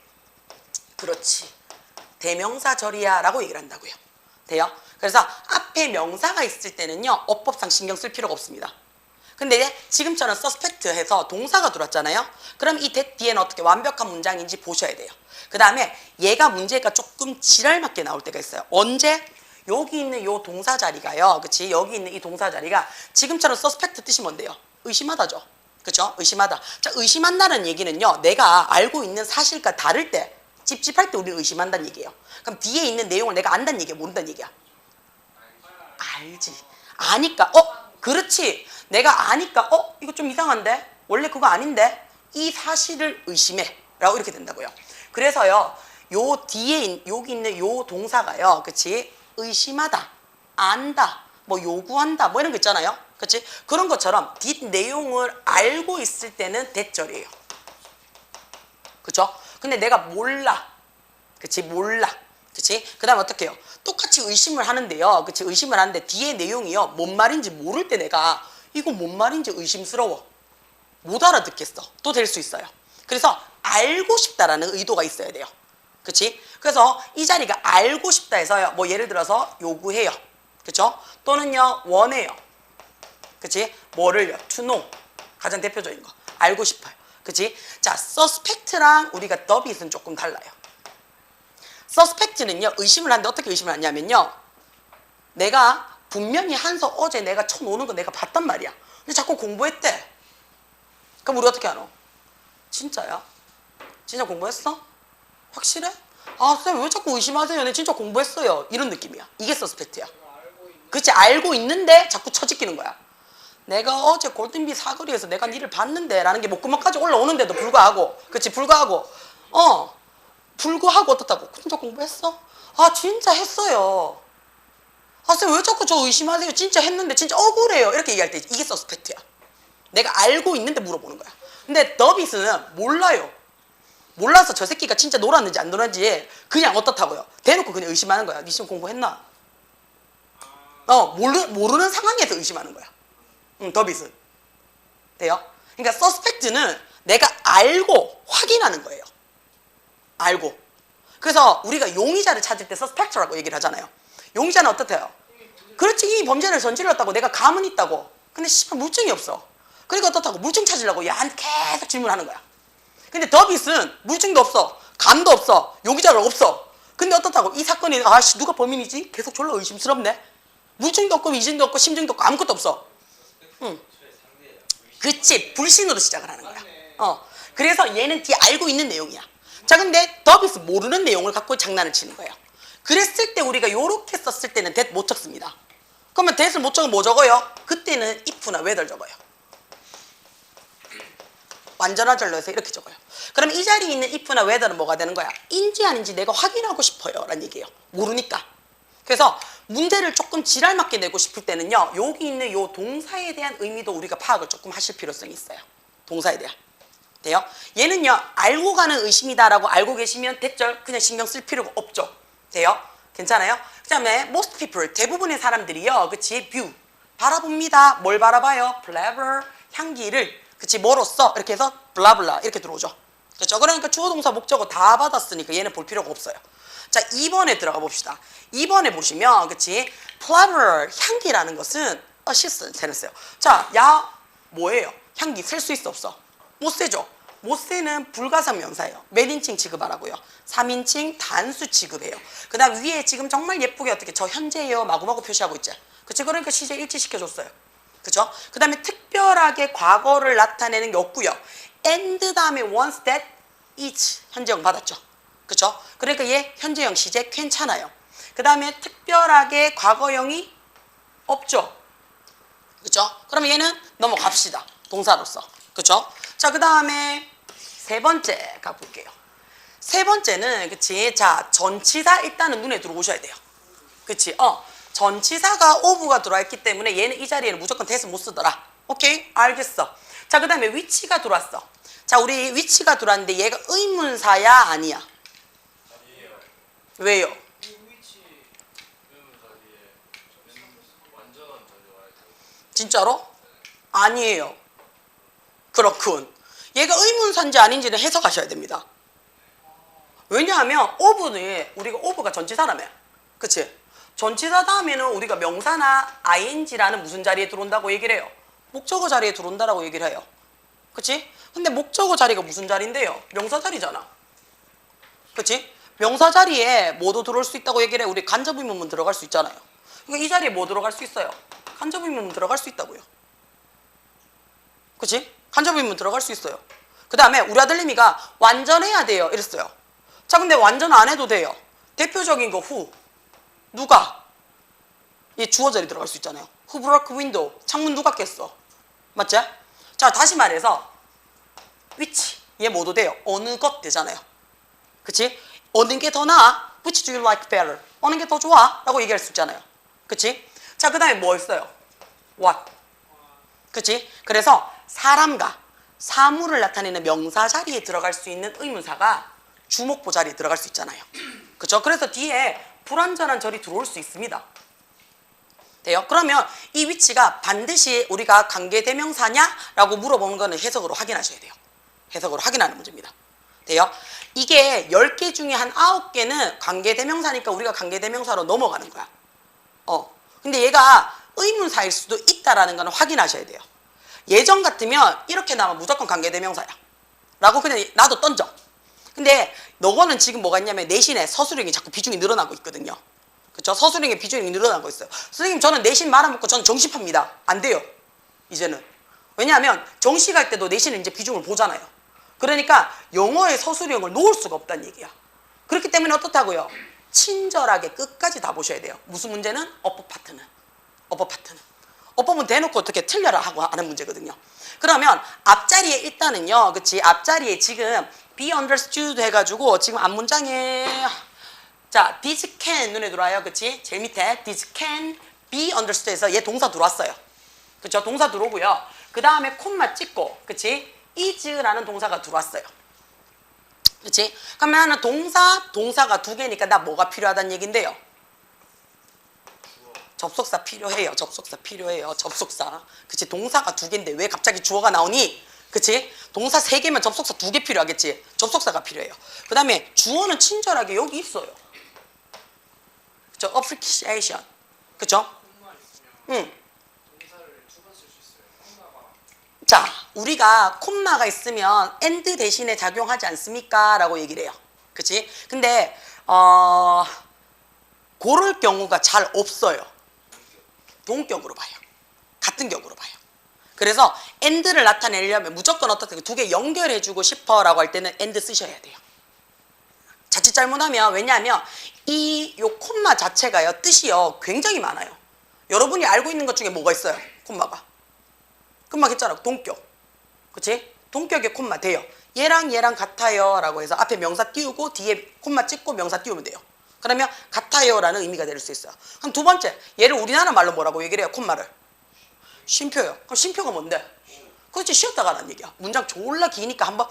그렇지. 대명사 절이야 라고 얘기를 한다고요. 돼요? 그래서 앞에 명사가 있을 때는요. 어법상 신경 쓸 필요가 없습니다. 근데 지금처럼 suspect 해서 동사가 들어왔잖아요. 그럼 이 that 뒤에는 어떻게 완벽한 문장인지 보셔야 돼요. 그 다음에 얘가 문제가 조금 지랄맞게 나올 때가 있어요. 언제? 여기 있는 요 동사 자리가요. 그치? 여기 있는 이 동사 자리가 지금처럼 suspect 뜻이 뭔데요? 의심하다죠. 그쵸? 의심하다. 자, 의심한다는 얘기는요. 내가 알고 있는 사실과 다를 때 찝찝할 때 우리는 의심한다는 얘기예요. 그럼 뒤에 있는 내용을 내가 안다는 얘기야? 모른다는 얘기야? 알지. 아니까. 그렇지. 내가 아니까 이거 좀 이상한데? 원래 그거 아닌데? 이 사실을 의심해. 라고 이렇게 된다고요. 그래서요, 요 뒤에 여기 있는 요 동사가요, 그치? 의심하다, 안다, 뭐 요구한다, 뭐 이런 거 있잖아요. 그치? 그런 것처럼 뒷 내용을 알고 있을 때는 대절이에요. 그쵸? 근데 내가 몰라. 그치? 몰라. 그치? 그 다음에 어떻게 해요? 똑같이 의심을 하는데요. 그치? 의심을 하는데 뒤에 내용이요, 뭔 말인지 모를 때 내가 이거 뭔 말인지 의심스러워. 못 알아듣겠어. 또 될 수 있어요. 그래서 알고 싶다라는 의도가 있어야 돼요. 그치? 그래서 이 자리가 알고 싶다 해서요, 뭐 예를 들어서 요구해요. 그쵸? 또는요, 원해요. 그치? 뭐를요? to know. 가장 대표적인 거. 알고 싶어요. 그치? 자, suspect랑 우리가 doubt은 조금 달라요. suspect는요, 의심을 하는데 어떻게 의심을 하냐면요, 내가 분명히 한서 어제 내가 쳐놓는 거 내가 봤단 말이야. 근데 자꾸 공부했대. 그럼 우리 어떻게 하노? 진짜야? 진짜 공부했어? 확실해? 아, 쌤 왜 자꾸 의심하세요? 내 진짜 공부했어요. 이런 느낌이야. 이게 서스펙트야. 그치? 알고 있는데 자꾸 처지끼는 거야. 내가 어제 골든비 사거리에서 내가 니를 봤는데 라는 게 목구멍까지 올라오는데도 불구하고, 그치? 불구하고 어떻다고? 진짜 공부했어? 아, 진짜 했어요. 아, 쌤 왜 자꾸 저 의심하세요? 진짜 했는데 진짜 억울해요. 이렇게 얘기할 때 이게 서스펙트야. 내가 알고 있는데 물어보는 거야. 근데 더비스는 몰라요. 몰라서 저 새끼가 진짜 놀았는지 안 놀았는지 그냥 어떻다고요? 대놓고 그냥 의심하는 거야. 니 지금 공부했나? 모르는 상황에서 의심하는 거야. 더비스. 돼요? 그러니까 서스펙트는 내가 알고 확인하는 거예요. 알고. 그래서 우리가 용의자를 찾을 때 서스펙트라고 얘기를 하잖아요. 용의자는 어떻대요? 그렇지, 이 범죄를 저질렀다고 내가 감은 있다고. 근데 씨발 물증이 없어. 그러니까 어떻다고? 물증 찾으려고 얘한테 계속 질문하는 거야. 근데 더빗은 물증도 없어, 감도 없어, 용의자가 없어. 근데 어떻다고? 이 사건이 아씨 누가 범인이지? 계속 졸라 의심스럽네. 물증도 없고 미증도 없고 심증도 없고 아무것도 없어. 그치, 불신으로 시작을 하는 거야. 그래서 얘는 뒤에 알고 있는 내용이야. 자, 근데 더빗은 모르는 내용을 갖고 장난을 치는 거예요. 그랬을 때 우리가 요렇게 썼을 때는 that 못 적습니다. 그러면 that을 못 적으면 뭐 적어요? 그때는 if나 whether 적어요. 완전한 절로해서 이렇게 적어요. 그럼 이 자리에 있는 if나 whether는 뭐가 되는 거야? 인지 아닌지 내가 확인하고 싶어요 라는 얘기예요. 모르니까. 그래서 문제를 조금 지랄맞게 내고 싶을 때는요, 여기 있는 요 동사에 대한 의미도 우리가 파악을 조금 하실 필요성이 있어요. 동사에 대한. 돼요? 얘는요, 알고 가는 의심이다라고 알고 계시면 대절 그냥 신경 쓸 필요가 없죠. 돼요? 괜찮아요? 그 다음에 most people, 대부분의 사람들이요, 그치? view, 바라봅니다. 뭘 바라봐요? flavor, 향기를. 그치? 뭐로써? 이렇게 해서 블라블라 이렇게 들어오죠. 그렇죠? 그러니까 주어 동사 목적어 다 받았으니까 얘는 볼 필요가 없어요. 자, 2번에 들어가 봅시다. 2번에 보시면 그치? flavor, 향기라는 것은 assist는 써요. 자, 야 뭐예요? 향기 쓸 수 있어 없어? 못 쓰죠. 못 쓰는 불가산 명사예요. 몇 인칭 취급하라고요? 3인칭 단수 취급해요. 그 다음 위에 지금 정말 예쁘게 어떻게 저 현재예요 마구마구 표시하고 있죠. 그치? 그러니까 시제 일치시켜줬어요. 그죠? 그 다음에 특별하게 과거를 나타내는 게 없고요. and 다음에 once that is 현재형 받았죠. 그죠? 그러니까 얘 현재형 시제 괜찮아요. 그 다음에 특별하게 과거형이 없죠. 그죠? 그러면 얘는 넘어갑시다. 동사로서. 그죠? 자, 그 다음에 세 번째 가볼게요. 세 번째는 그치? 자, 전치사 일단은 눈에 들어오셔야 돼요. 그치? 전치사가 of가 들어와 있기 때문에 얘는 이 자리에는 무조건 that을 못 쓰더라. 오케이? 알겠어. 자, 그 다음에 위치가 들어왔어. 자, 우리 위치가 들어왔는데 얘가 의문사야 아니야? 아니에요. 왜요? 위치 의문사 뒤에 완전한 전제가 있어요. 진짜로? 아니에요. 그렇군. 얘가 의문사인지 아닌지는 해석하셔야 됩니다. 왜냐하면 of는 우리가 of가 전치사라며. 그치? 전치사 다음에는 우리가 명사나 ing라는 무슨 자리에 들어온다고 얘기를 해요? 목적어 자리에 들어온다라고 얘기를 해요. 그치? 근데 목적어 자리가 무슨 자리인데요? 명사 자리잖아. 그치? 명사 자리에 뭐도 들어올 수 있다고 얘기를 해. 우리 간접의문문 들어갈 수 있잖아요. 그러니까 이 자리에 뭐 들어갈 수 있어요? 간접의문문 들어갈 수 있다고요. 그치? 간접의문 들어갈 수 있어요. 그 다음에 우리 아들님이가 완전해야 돼요 이랬어요. 자, 근데 완전 안 해도 돼요. 대표적인 거 who. 누가? 이 주어 자리 들어갈 수 있잖아요. Who broke window? 창문 누가 깼어? 맞지? 자, 다시 말해서 which 얘 뭐도 돼요? 어느 것 되잖아요. 그치? 어느 게 더 나아? Which do you like better? 어느 게 더 좋아? 라고 얘기할 수 있잖아요. 그치? 자, 그 다음에 뭐 있어요? What? 그치? 그래서 사람과 사물을 나타내는 명사 자리에 들어갈 수 있는 의문사가 주목보 자리에 들어갈 수 있잖아요. 그쵸? 그래서 뒤에 불완전한 절이 들어올 수 있습니다. 돼요? 그러면 이 위치가 반드시 우리가 관계대명사냐? 라고 물어보는 거는 해석으로 확인하셔야 돼요. 해석으로 확인하는 문제입니다. 돼요? 이게 10개 중에 한 9개는 관계대명사니까 우리가 관계대명사로 넘어가는 거야. 근데 얘가 의문사일 수도 있다라는 거는 확인하셔야 돼요. 예전 같으면 이렇게 나오면 무조건 관계대명사야. 라고 그냥 나도 던져. 근데 너거는 지금 뭐가 있냐면 내신에 서술형이 자꾸 비중이 늘어나고 있거든요. 그쵸? 서술형의 비중이 늘어나고 있어요. 선생님 저는 내신 말아먹고 저는 정시합니다. 안 돼요. 이제는. 왜냐하면 정시할 때도 내신은 이제 비중을 보잖아요. 그러니까 영어의 서술형을 놓을 수가 없다는 얘기야. 그렇기 때문에 어떻다고요? 친절하게 끝까지 다 보셔야 돼요. 무슨 문제는? 어법 파트는. 어법은 대놓고 어떻게 틀려라 하고 하는 문제거든요. 그러면 앞자리에 일단은요. 그치? 앞자리에 지금 be understood 해가지고 지금 앞문장에 자, this can 눈에 들어와요. 그치? 제일 밑에 this can be understood에서 얘 동사 들어왔어요. 그쵸? 동사 들어오고요. 그 다음에 콤마 찍고 그치? is라는 동사가 들어왔어요. 그치? 그러면 동사가 2개니까 나 뭐가 필요하다는 얘긴데요. 접속사 필요해요. 접속사. 그치? 동사가 2개인데 왜 갑자기 주어가 나오니? 그치? 동사 3개면 접속사 2개 필요하겠지? 접속사가 필요해요. 그 다음에 주어는 친절하게 여기 있어요. 그쵸? appreciation. 그쵸? 응. 동사를 2번 쓸 수 있어요. 콤마가 자, 우리가 콤마가 있으면 and 대신에 작용하지 않습니까? 라고 얘기를 해요. 그치? 근데 고를 경우가 잘 없어요. 동격으로 봐요. 같은 격으로 봐요. 그래서 and를 나타내려면 무조건 어떻게 2개 연결해주고 싶어라고 할 때는 and 쓰셔야 돼요. 자칫 잘못하면 왜냐하면 요 콤마 자체가요 뜻이요 굉장히 많아요. 여러분이 알고 있는 것 중에 뭐가 있어요? 콤마가. 금방 했잖아. 동격. 그치? 동격에 콤마 돼요. 얘랑 같아요 라고 해서 앞에 명사 띄우고 뒤에 콤마 찍고 명사 띄우면 돼요. 그러면 같아요 라는 의미가 될 수 있어요. 그럼 2번째, 얘를 우리나라 말로 뭐라고 얘기를 해요? 콤마를. 쉼표요. 그럼 쉼표가 뭔데? 그렇지, 쉬었다 가라는 얘기야. 문장 졸라 기니까 한번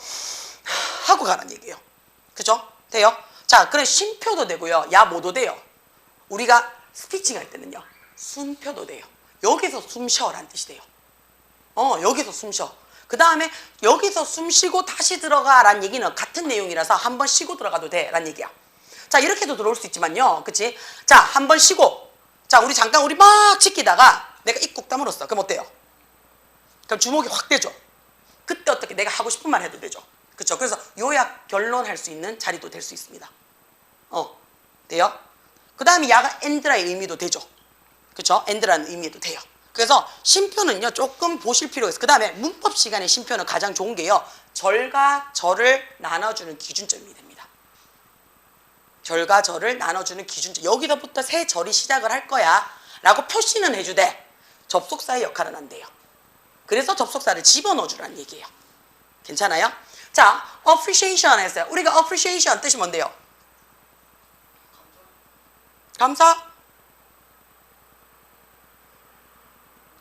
하고 가라는 얘기예요. 그죠? 돼요? 자, 그래 쉼표도 되고요. 야 뭐도 돼요. 우리가 스피칭 할 때는요. 숨표도 돼요. 여기서 숨 쉬어라는 뜻이 돼요. 여기서 숨 쉬어. 그 다음에 여기서 숨 쉬고 다시 들어가라는 얘기는 같은 내용이라서 한 번 쉬고 들어가도 돼 라는 얘기야. 자, 이렇게도 들어올 수 있지만요. 그치? 자, 한 번 쉬고. 자, 우리 잠깐 막 지키다가 내가 입국 다물었어. 그럼 어때요? 그럼 주목이 확 되죠. 그때 어떻게 내가 하고 싶은 말 해도 되죠. 그쵸? 그래서 요약 결론할 수 있는 자리도 될 수 있습니다. 돼요? 그 다음에 야가 and라의 의미도 되죠. 그쵸? and라는 의미도 돼요. 그래서 쉼표는요 조금 보실 필요가 있어요. 그 다음에 문법 시간에 쉼표는 가장 좋은 게요. 절과 절을 나눠주는 기준점이 됩니다. 절과 절을 나눠주는 기준점. 여기서부터 새 절이 시작을 할 거야 라고 표시는 해주되 접속사의 역할은 안 돼요. 그래서 접속사를 집어넣어 주라는 얘기예요. 괜찮아요? 자, appreciation 했어요. 우리가 appreciation 뜻이 뭔데요? 감사?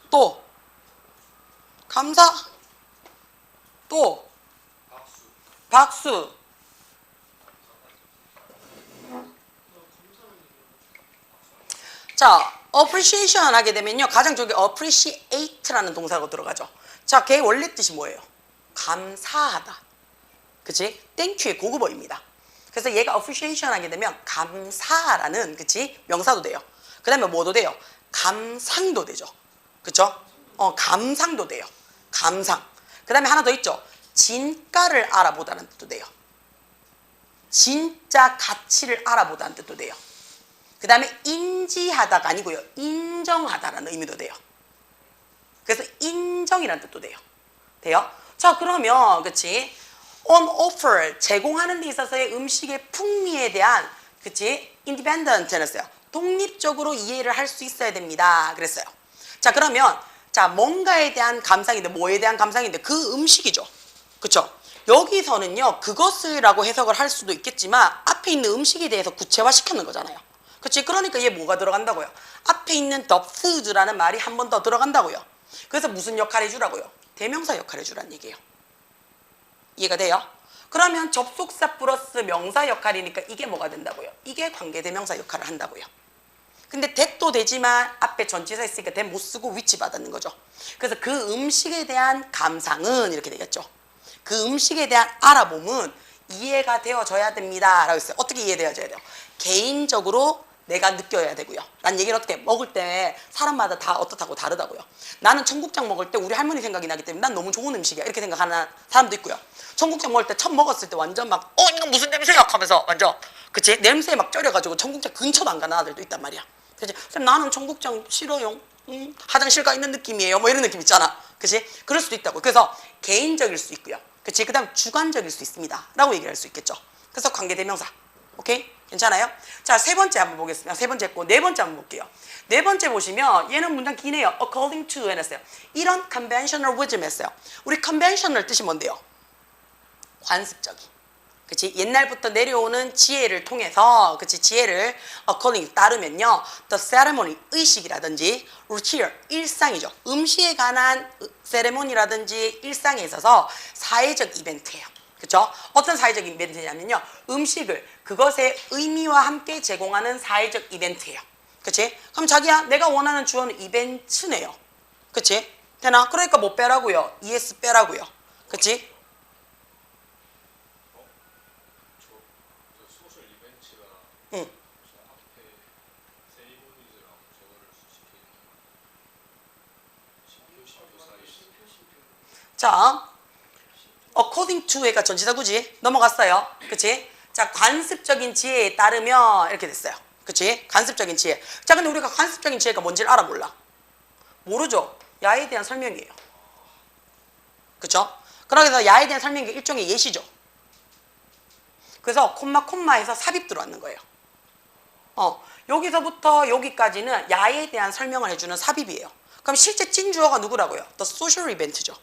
또 감사? 또 박수. 자, appreciation 하게 되면요. 가장 저기 appreciate라는 동사가 들어가죠. 자, 걔 원래 뜻이 뭐예요? 감사하다. 그치? 땡큐의 고급어입니다. 그래서 얘가 appreciation 하게 되면 감사라는, 그치? 명사도 돼요. 그 다음에 뭐도 돼요? 감상도 되죠. 그쵸? 감상도 돼요. 감상. 그 다음에 하나 더 있죠. 진가를 알아보다는 뜻도 돼요. 진짜 가치를 알아보다는 뜻도 돼요. 그 다음에 인지하다가 아니고요. 인정하다라는 의미도 돼요. 그래서 인정이라는 뜻도 돼요. 돼요? 자, 그러면 그치? on offer, 제공하는 데 있어서의 음식의 풍미에 대한, 그치? independent는 했어요. 독립적으로 이해를 할 수 있어야 됩니다. 그랬어요. 자, 그러면 자, 뭔가에 대한 감상인데 뭐에 대한 감상인데 그 음식이죠. 그쵸? 여기서는요 그것을라고 해석을 할 수도 있겠지만 앞에 있는 음식에 대해서 구체화시키는 거잖아요. 그렇지? 그러니까 얘 뭐가 들어간다고요? 앞에 있는 the food라는 말이 한 번 더 들어간다고요. 그래서 무슨 역할 해주라고요? 대명사 역할 해주라는 얘기예요. 이해가 돼요? 그러면 접속사 플러스 명사 역할이니까 이게 뭐가 된다고요? 이게 관계대명사 역할을 한다고요. 근데 that도 되지만 앞에 전치사 있으니까 that 못 쓰고 위치 받았는 거죠. 그래서 그 음식에 대한 감상은 이렇게 되겠죠. 그 음식에 대한 알아봄은 이해가 되어져야 됩니다 라고 했어요. 어떻게 이해되어져야 돼요? 개인적으로 내가 느껴야 되고요. 난 얘기를 어떻게 먹을 때 사람마다 다 어떻다고 다르다고요. 나는 청국장 먹을 때 우리 할머니 생각이 나기 때문에 난 너무 좋은 음식이야 이렇게 생각하는 사람도 있고요. 청국장 먹을 때 처음 먹었을 때 완전 막 이건 무슨 냄새야 하면서 완전 그치? 냄새에 막 쩔여가지고 청국장 근처도 안 가는 아들도 있단 말이야. 그치? 쌤 나는 청국장 싫어요. 화장실 가 있는 느낌이에요. 뭐 이런 느낌 있잖아. 그치? 그럴 수도 있다고. 그래서 개인적일 수 있고요. 그치? 그 다음 주관적일 수 있습니다 라고 얘기를 할 수 있겠죠. 그래서 관계대명사. 오케이? 괜찮아요? 자, 세 번째 한번 보겠습니다. 세 번째 했고 네 번째 한번 볼게요. 네 번째 보시면 얘는 문장 기네요. according to 해놨어요. 이런 conventional wisdom 했어요. 우리 conventional 뜻이 뭔데요? 관습적인. 그치? 옛날부터 내려오는 지혜를 통해서 그치? 지혜를 according 따르면요. the ceremony 의식이라든지 routine 일상이죠. 음식에 관한 세레모니라든지 일상에 있어서 사회적 이벤트예요. 그쵸? 어떤 사회적 이벤트냐면요. 음식을 그것의 의미와 함께 제공하는 사회적 이벤트예요. 그치? 그럼 자기야 내가 원하는 주어는 이벤트네요. 그치? 되나? 그러니까 뭐 빼라고요? ES 빼라고요. 그치? 저 소셜 이벤트가 응. 저 앞에 세리머니즈랑 저거를 신표 사이 자, according to가 전치사구지? 넘어갔어요. 그치? 자, 관습적인 지혜에 따르면 이렇게 됐어요. 그치? 관습적인 지혜. 자, 근데 우리가 관습적인 지혜가 뭔지를 알아 몰라? 모르죠? 야에 대한 설명이에요. 그쵸? 그래서 야에 대한 설명이 일종의 예시죠. 그래서 콤마에서 삽입 들어왔는 거예요. 여기서부터 여기까지는 야에 대한 설명을 해주는 삽입이에요. 그럼 실제 찐주어가 누구라고요? The social event죠.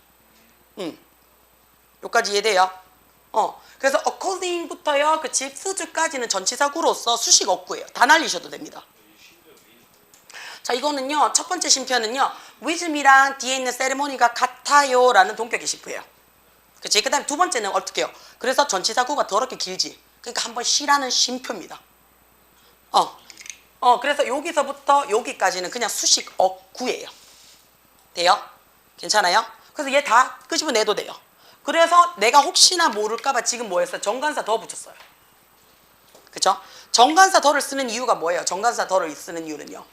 여기까지 이해돼요? 그래서 according부터요, 그치? food까지는 전치사구로서 수식 어구예요. 다 날리셔도 됩니다. 자, 이거는요, 첫 번째 심표는요, wisdom이랑 뒤에 있는 세레모니가 같아요 라는 동격의 심표예요. 그치? 그 다음에 두 번째는 어떻게 해요? 그래서 전치사구가 더럽게 길지. 그러니까 한번 쉬라는 심표입니다. 그래서 여기서부터 여기까지는 그냥 수식 어구예요. 돼요? 괜찮아요? 그래서 얘 다 끄집어내도 돼요. 그래서 내가 혹시나 모를까봐 지금 뭐 했어요? 정관사 더 붙였어요. 그쵸? 정관사 더를 쓰는 이유가 뭐예요? 정관사 더를 쓰는 이유는요?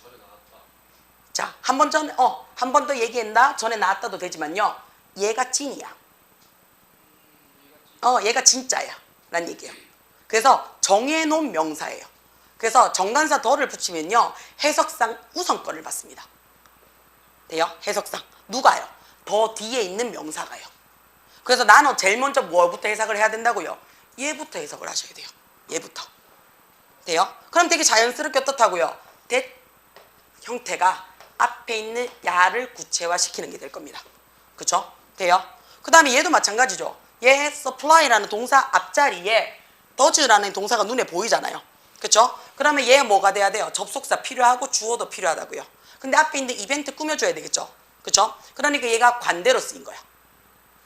전에 나왔다. 자, 한 번 더 얘기했나? 전에 나왔다도 되지만요. 얘가 찐이야. 얘가 진짜야. 라는 얘기예요. 그래서 정해놓은 명사예요. 그래서 정관사 더를 붙이면요. 해석상 우선권을 받습니다. 돼요? 해석상. 누가요? 더 뒤에 있는 명사가요. 그래서 나는 제일 먼저 뭐부터 해석을 해야 된다고요? 얘부터 해석을 하셔야 돼요. 얘부터. 돼요? 그럼 되게 자연스럽게 어떻다고요? that 형태가 앞에 있는 야를 구체화시키는 게 될 겁니다. 그쵸? 돼요? 그 다음에 얘도 마찬가지죠. 얘 supply라는 동사 앞자리에 does라는 동사가 눈에 보이잖아요. 그쵸? 그러면 얘 뭐가 돼야 돼요? 접속사 필요하고 주어도 필요하다고요. 근데 앞에 있는 이벤트 꾸며줘야 되겠죠? 그쵸? 그러니까 얘가 관대로 쓰인 거야.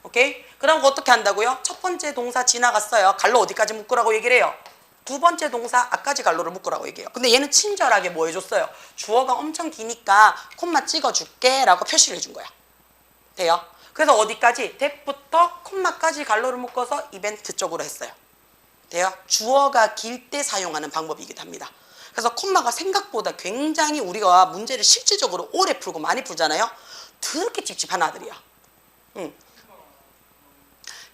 오케이? 그럼 어떻게 한다고요? 첫 번째 동사 지나갔어요. 갈로 어디까지 묶으라고 얘기를 해요? 두 번째 동사 앞까지 갈로를 묶으라고 얘기해요. 근데 얘는 친절하게 뭐 해줬어요? 주어가 엄청 기니까 콤마 찍어줄게 라고 표시를 해준 거야. 돼요? 그래서 어디까지? that부터 콤마까지 갈로를 묶어서 이벤트 쪽으로 했어요. 돼요? 주어가 길 때 사용하는 방법이기도 합니다. 그래서 콤마가 생각보다 굉장히 우리가 문제를 실질적으로 오래 풀고 많이 풀잖아요. 더럽게 찝찝한 아들이야.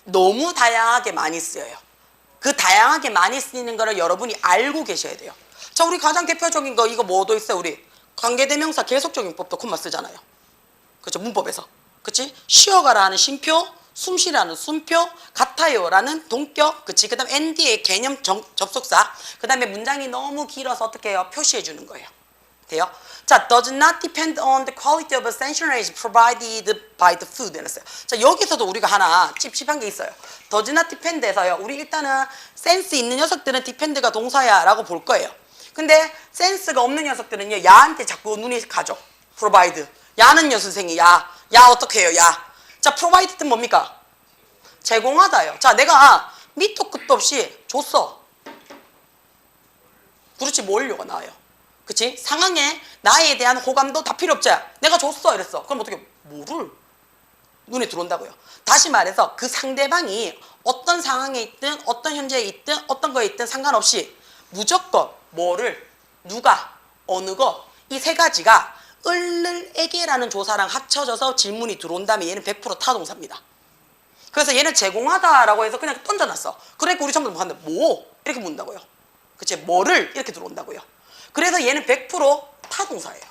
너무 다양하게 많이 쓰여요. 그 다양하게 많이 쓰이는 거를 여러분이 알고 계셔야 돼요. 자, 우리 가장 대표적인 거 이거 뭐도 있어요? 우리 관계대명사 계속적용법도 콤마 쓰잖아요. 그렇죠? 문법에서. 그치? 쉬어가라 하는 쉼표, 숨쉬라는 숨표, 같아요라는 동격, 그치? 그 다음 ND의 개념 접속사, 그 다음에 문장이 너무 길어서 어떻게 해요? 표시해 주는 거예요. 돼요? 자, does not depend on the quality of essentials provided by the food. 이랬어요. 자, 여기서도 우리가 하나 찝찝한 게 있어요. does not depend에서요. 우리 일단은 센스 있는 녀석들은 depend가 동사야 라고 볼 거예요. 근데 센스가 없는 녀석들은요. 야한테 자꾸 눈이 가죠. provide. 야는 선생이 야 어떻게 해요? 야. 자, provide 뜻 뭡니까? 제공하다요. 자, 내가 밑도 끝도 없이 줬어. 그렇지, 뭘요가 나와요. 그치? 상황에 나에 대한 호감도 다 필요 없지. 내가 줬어 이랬어. 그럼 어떻게 뭐를 눈에 들어온다고요. 다시 말해서 그 상대방이 어떤 상황에 있든 어떤 현재에 있든 어떤 거에 있든 상관없이 무조건 뭐를 누가 어느 거 이 세 가지가 을을에게라는 조사랑 합쳐져서 질문이 들어온다면 얘는 100% 타동사입니다. 그래서 얘는 제공하다라고 해서 그냥 던져놨어. 그러니까 우리 전부 다 뭐하는데 뭐 이렇게 묻는다고요. 그치? 뭐를 이렇게 들어온다고요. 그래서 얘는 100% 타동사예요.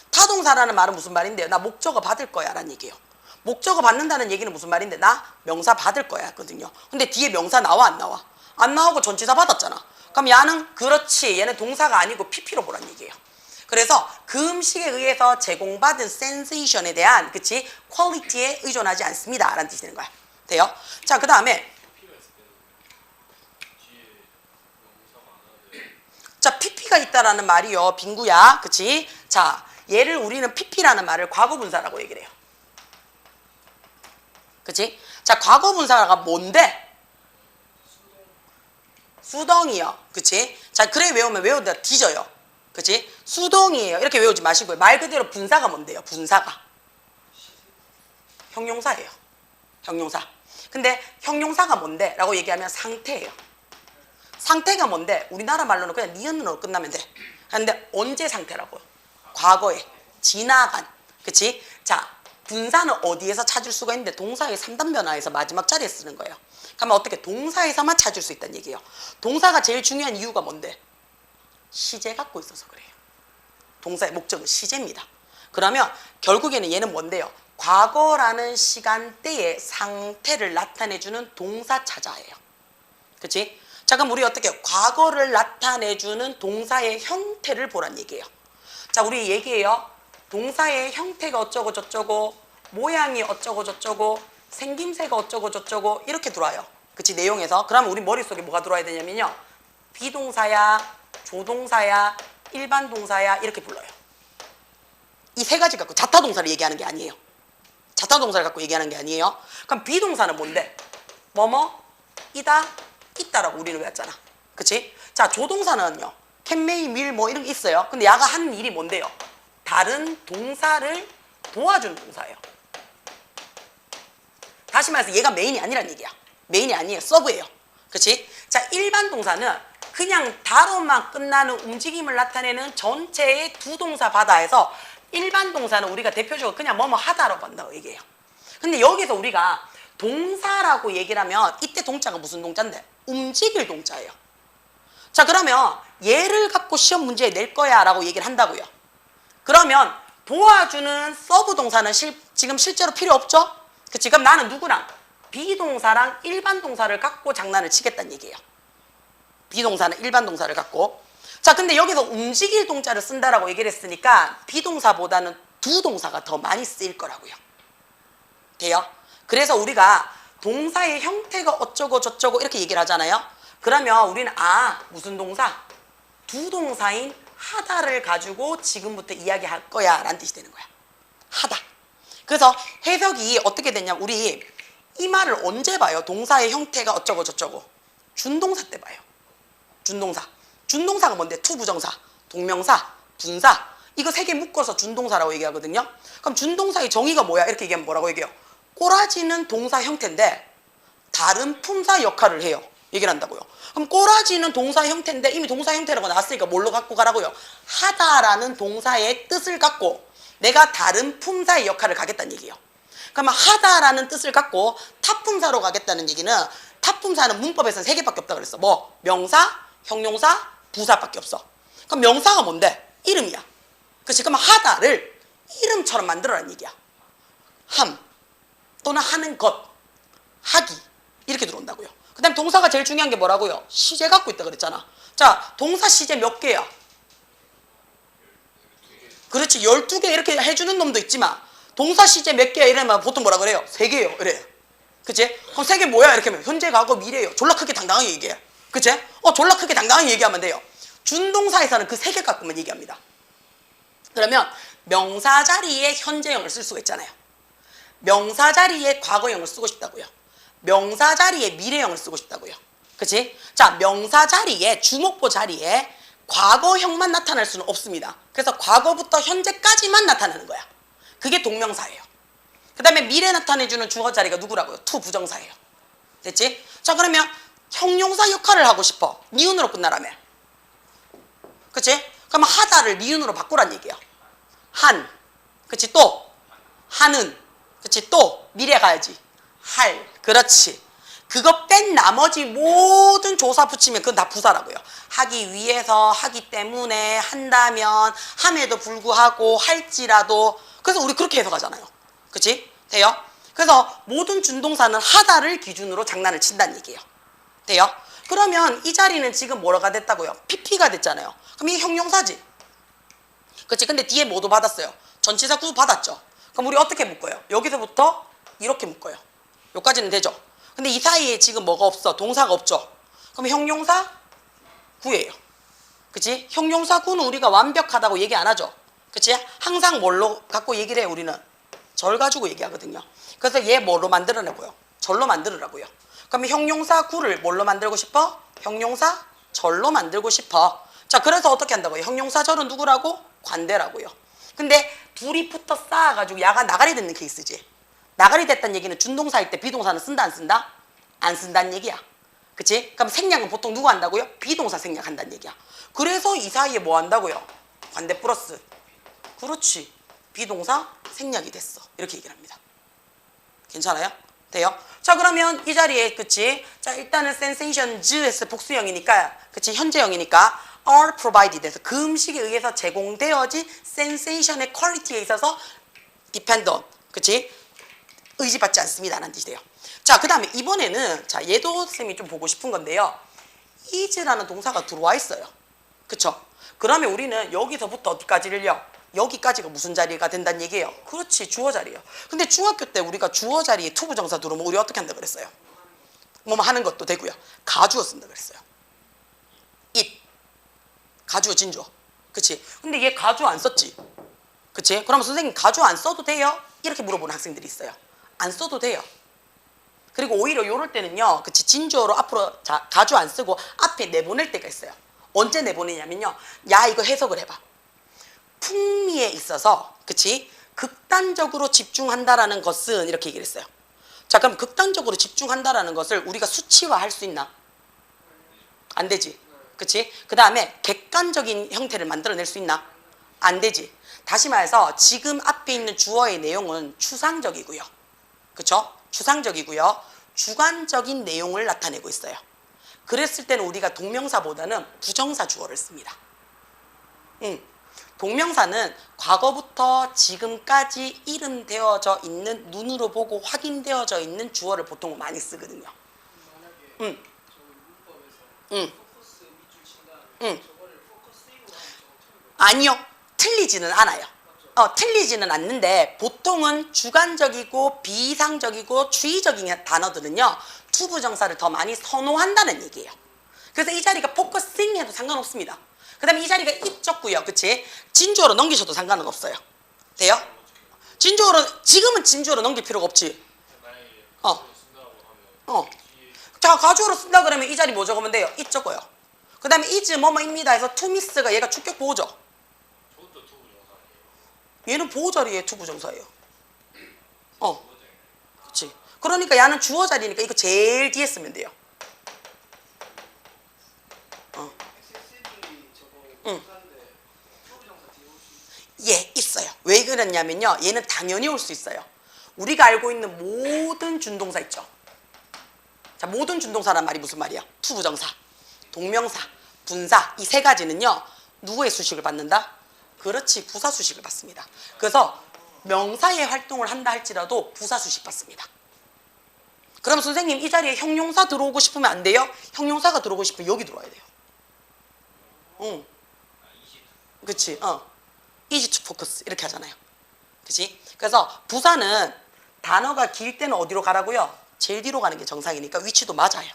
타동사라는 말은 무슨 말인데요? 나 목적어 받을 거야 라는 얘기예요. 목적어 받는다는 얘기는 무슨 말인데 나 명사 받을 거야 했거든요. 근데 뒤에 명사 나와 안 나와? 안 나오고 전치사 받았잖아. 그럼 야는 그렇지 얘는 동사가 아니고 PP로 보란 얘기예요. 그래서 그 음식에 의해서 제공받은 센세이션에 대한 그치 퀄리티에 의존하지 않습니다 라는 뜻이 되는 거야. 돼요? 자, 그 다음에 자, PP가 있다라는 말이요. 빙구야. 그치? 자, 얘를 우리는 PP라는 말을 과거분사라고 얘기를 해요. 그치? 자, 과거분사가 뭔데? 수동이요. 그치? 자, 그래 외우면 외우다 뒤져요. 그치? 수동이에요. 이렇게 외우지 마시고요. 말 그대로 분사가 뭔데요? 분사가. 형용사예요. 형용사. 근데 형용사가 뭔데? 라고 얘기하면 상태예요. 상태가 뭔데? 우리나라 말로는 그냥 니은으로 끝나면 돼. 근데 언제 상태라고요? 과거에. 지나간. 그치? 자, 분사는 어디에서 찾을 수가 있는데 동사의 3단 변화에서 마지막 자리에 쓰는 거예요. 그러면 어떻게 동사에서만 찾을 수 있다는 얘기예요. 동사가 제일 중요한 이유가 뭔데? 시제 갖고 있어서 그래요. 동사의 목적은 시제입니다. 그러면 결국에는 얘는 뭔데요? 과거라는 시간대의 상태를 나타내주는 동사차자예요. 그치? 자, 그럼 우리 어떻게 해요? 과거를 나타내주는 동사의 형태를 보란 얘기예요. 자, 우리 얘기해요. 동사의 형태가 어쩌고 저쩌고 모양이 어쩌고 저쩌고 생김새가 어쩌고 저쩌고 이렇게 들어와요. 그치? 내용에서. 그러면 우리 머릿속에 뭐가 들어와야 되냐면요. 비동사야, 조동사야, 일반 동사야 이렇게 불러요. 이 세 가지 갖고 자타동사를 얘기하는 게 아니에요. 자타동사를 갖고 얘기하는 게 아니에요. 그럼 비동사는 뭔데? 뭐뭐, 이다, 있다라고 우리는 외웠잖아. 그치? 자, 조동사는요. can, may, will 뭐 이런 게 있어요. 근데 야가 하는 일이 뭔데요? 다른 동사를 도와주는 동사예요. 다시 말해서 얘가 메인이 아니란 얘기야. 메인이 아니에요. 서브예요. 그치? 자, 일반 동사는 그냥 다로만 끝나는 움직임을 나타내는 전체의 두 동사 바다에서 일반 동사는 우리가 대표적으로 그냥 뭐뭐 하다라고 한다고 얘기해요. 근데 여기서 우리가 동사라고 얘기를 하면 이때 동자가 무슨 동자인데? 움직일 동자예요. 자, 그러면 얘를 갖고 시험 문제에 낼 거야 라고 얘기를 한다고요. 그러면 도와주는 서브 동사는 지금 실제로 필요 없죠? 그치? 그럼 나는 누구랑? 비동사랑 일반 동사를 갖고 장난을 치겠다는 얘기예요. 비동사는 일반 동사를 갖고. 자, 근데 여기서 움직일 동자를 쓴다라고 얘기를 했으니까 비동사보다는 두 동사가 더 많이 쓰일 거라고요. 돼요? 그래서 우리가 동사의 형태가 어쩌고 저쩌고 이렇게 얘기를 하잖아요. 그러면 우리는 무슨 동사? 두 동사인 하다를 가지고 지금부터 이야기할 거야 라는 뜻이 되는 거야. 하다. 그래서 해석이 어떻게 되냐면 우리 이 말을 언제 봐요? 동사의 형태가 어쩌고 저쩌고. 준동사 때 봐요. 준동사. 준동사가 뭔데? 투부정사, 동명사, 분사. 이거 세 개 묶어서 준동사라고 얘기하거든요. 그럼 준동사의 정의가 뭐야? 이렇게 얘기하면 뭐라고 얘기해요? 꼬라지는 동사 형태인데 다른 품사 역할을 해요. 얘기를 한다고요. 그럼 꼬라지는 동사 형태인데 이미 동사 형태라고 나왔으니까 뭘로 갖고 가라고요? 하다라는 동사의 뜻을 갖고 내가 다른 품사의 역할을 가겠다는 얘기예요. 그러면 하다라는 뜻을 갖고 타품사로 가겠다는 얘기는 타품사는 문법에서는 세 개밖에 없다 그랬어. 뭐? 명사, 형용사, 부사밖에 없어. 그럼 명사가 뭔데? 이름이야. 그치? 그러면 하다를 이름처럼 만들어라는 얘기야. 함 또는 하는 것, 하기 이렇게 들어온다고요. 그 다음에 동사가 제일 중요한 게 뭐라고요? 시제 갖고 있다 그랬잖아. 자, 동사 시제 몇 개야? 그렇지. 12개 이렇게 해주는 놈도 있지만 동사 시제 몇 개야 이러면 보통 뭐라 그래요? 3개요. 이래요. 그치? 그럼 3개 뭐야? 이렇게 하면 현재, 과거, 미래예요. 졸라 크게 당당하게 얘기해. 그치? 졸라 크게 당당하게 얘기하면 돼요. 준동사에서는 그 3개 갖고만 얘기합니다. 그러면 명사 자리에 현재형을 쓸 수가 있잖아요. 명사 자리에 과거형을 쓰고 싶다고요. 명사 자리에 미래형을 쓰고 싶다고요. 그치? 자, 명사 자리에, 주목보 자리에 과거형만 나타날 수는 없습니다. 그래서 과거부터 현재까지만 나타나는 거야. 그게 동명사예요. 그 다음에 미래 나타내주는 주어 자리가 누구라고요? 투 부정사예요. 됐지? 자, 그러면 형용사 역할을 하고 싶어. 니은으로 끝나라며. 그치? 그러면 하다를 니은으로 바꾸란 얘기야. 한. 그치? 또 하는. 그치? 또 미래 가야지. 할. 그렇지. 그거 뺀 나머지 모든 조사 붙이면 그건 다 부사라고요. 하기 위해서, 하기 때문에, 한다면, 함에도 불구하고, 할지라도. 그래서 우리 그렇게 해석하잖아요. 그치? 돼요? 그래서 모든 준동사는 하다를 기준으로 장난을 친다는 얘기예요. 돼요? 그러면 이 자리는 지금 뭐가 됐다고요? PP가 됐잖아요. 그럼 이게 형용사지. 그치? 근데 뒤에 뭐도 받았어요? 전치사 구도 받았죠? 그럼 우리 어떻게 묶어요? 여기서부터 이렇게 묶어요. 여기까지는 되죠? 근데 이 사이에 지금 뭐가 없어? 동사가 없죠? 그럼 형용사 구예요. 그치? 형용사 구는 우리가 완벽하다고 얘기 안 하죠? 그치? 항상 뭘로 갖고 얘기를 해요, 우리는? 절 가지고 얘기하거든요. 그래서 얘 뭐로 만들어내고요? 절로 만들으라고요. 그러면 형용사 구를 뭘로 만들고 싶어? 형용사 절로 만들고 싶어. 자, 그래서 어떻게 한다고요? 형용사 절은 누구라고? 관대라고요. 근데 둘이 붙어 쌓아가지고 야가 나가리 됐는 케이스지. 나가리 됐다는 얘기는 준동사일 때 비동사는 쓴다 안 쓴다? 안 쓴다는 얘기야. 그치? 그럼 생략은 보통 누가 한다고요? 비동사 생략한다는 얘기야. 그래서 이 사이에 뭐 한다고요? 관대 플러스. 그렇지. 비동사 생략이 됐어. 이렇게 얘기를 합니다. 괜찮아요? 돼요? 자, 그러면 이 자리에, 그치? 자, 일단은 sensations에서 복수형이니까, 그치? 현재형이니까 are provided 해서 그 음식에 의해서 제공되어진 sensation의 퀄리티에 있어서 depend on, 그치? 의지받지 않습니다. 라는 뜻이 돼요. 자, 그 다음에 이번에는, 자, 얘도 쌤이 좀 보고 싶은 건데요. is라는 동사가 들어와 있어요. 그쵸? 그러면 우리는 여기서부터 어디까지를요? 여기까지가 무슨 자리가 된다는 얘기예요? 그렇지, 주어 자리예요. 근데 중학교 때 우리가 주어 자리에 투부정사 들어오면 우리 어떻게 한다 그랬어요? 뭐 하는 것도 되고요. 가주어 쓴다 그랬어요. it. 가주어 진주어. 그치? 근데 얘 가주어 안 썼지? 그치? 그러면 선생님 가주어 안 써도 돼요? 이렇게 물어보는 학생들이 있어요. 안 써도 돼요. 그리고 오히려 요럴 때는요, 그치? 진주어로 앞으로 가주어 안 쓰고 앞에 내보낼 때가 있어요. 언제 내보내냐면요. 야, 이거 해석을 해봐. 풍미에 있어서, 그치? 극단적으로 집중한다라는 것은 이렇게 얘기를 했어요. 자, 그럼 극단적으로 집중한다라는 것을 우리가 수치화할 수 있나? 안 되지. 그치? 그 다음에 객관적인 형태를 만들어낼 수 있나? 안 되지. 다시 말해서 지금 앞에 있는 주어의 내용은 추상적이고요. 그쵸? 추상적이고요. 주관적인 내용을 나타내고 있어요. 그랬을 때는 우리가 동명사보다는 부정사 주어를 씁니다. 동명사는 과거부터 지금까지 이름되어져 있는, 눈으로 보고 확인되어져 있는 주어를 보통 많이 쓰거든요. 만약에 저희 문법에서 포커스 밑줄 친 다음에 저거를 포커스이로 하면 저거 아니요. 틀리지는 않아요. 틀리지는 않는데 보통은 주관적이고 비이상적이고 주의적인 단어들은요. 투부정사를 더 많이 선호한다는 얘기예요. 그래서 이 자리가 포커싱 해도 상관없습니다. 그 다음에 이 자리가 입적고요. 그치? 진주어로 넘기셔도 상관은 없어요. 돼요? 진주어로, 지금은 진주어로 넘길 필요가 없지. 만약에 어. 쓴다고 하면 뒤에 자, 가주어로 쓴다 그러면 이 자리 뭐 적으면 돼요? 이 적어요. 그 다음에 is 뭐뭐입니다 해서 to miss가 얘가 축격 보호죠. 저것도 투부정사예요. 얘는 보호 자리에 투부정사예요. 그치. 그러니까 얘는 주어 자리니까 이거 제일 뒤에 쓰면 돼요. SSD 저거 하는데 투부정사 뒤에 올 수 있어요. 예, 있어요. 왜 그랬냐면요. 얘는 당연히 올 수 있어요. 우리가 알고 있는 모든 준동사 있죠. 자, 모든 준동사란 말이 무슨 말이야? 투부정사, 동명사, 분사 이 세 가지는요. 누구의 수식을 받는다? 그렇지, 부사 수식을 받습니다. 그래서 명사의 활동을 한다 할지라도 부사 수식 받습니다. 그럼 선생님 이 자리에 형용사 들어오고 싶으면 안 돼요? 형용사가 들어오고 싶으면 여기 들어와야 돼요. 응. 그치, easy to focus 이렇게 하잖아요. 그치? 그래서 부사는 단어가 길 때는 어디로 가라고요? 제일 뒤로 가는 게 정상이니까 위치도 맞아요.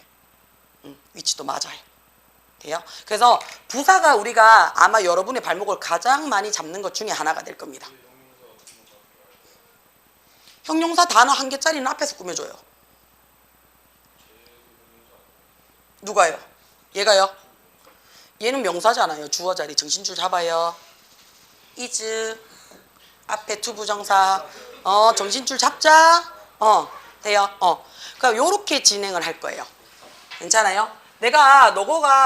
위치도 맞아요. 돼요? 그래서 부사가 우리가 아마 여러분의 발목을 가장 많이 잡는 것 중에 하나가 될 겁니다. 형용사 단어 한 개짜리는 앞에서 꾸며줘요. 누가요? 얘가요? 얘는 명사잖아요. 주어 자리 정신줄 잡아요. is 앞에 to 부정사 정신줄 잡자. 돼요. 그럼 요렇게 진행을 할 거예요. 괜찮아요? 내가 너거가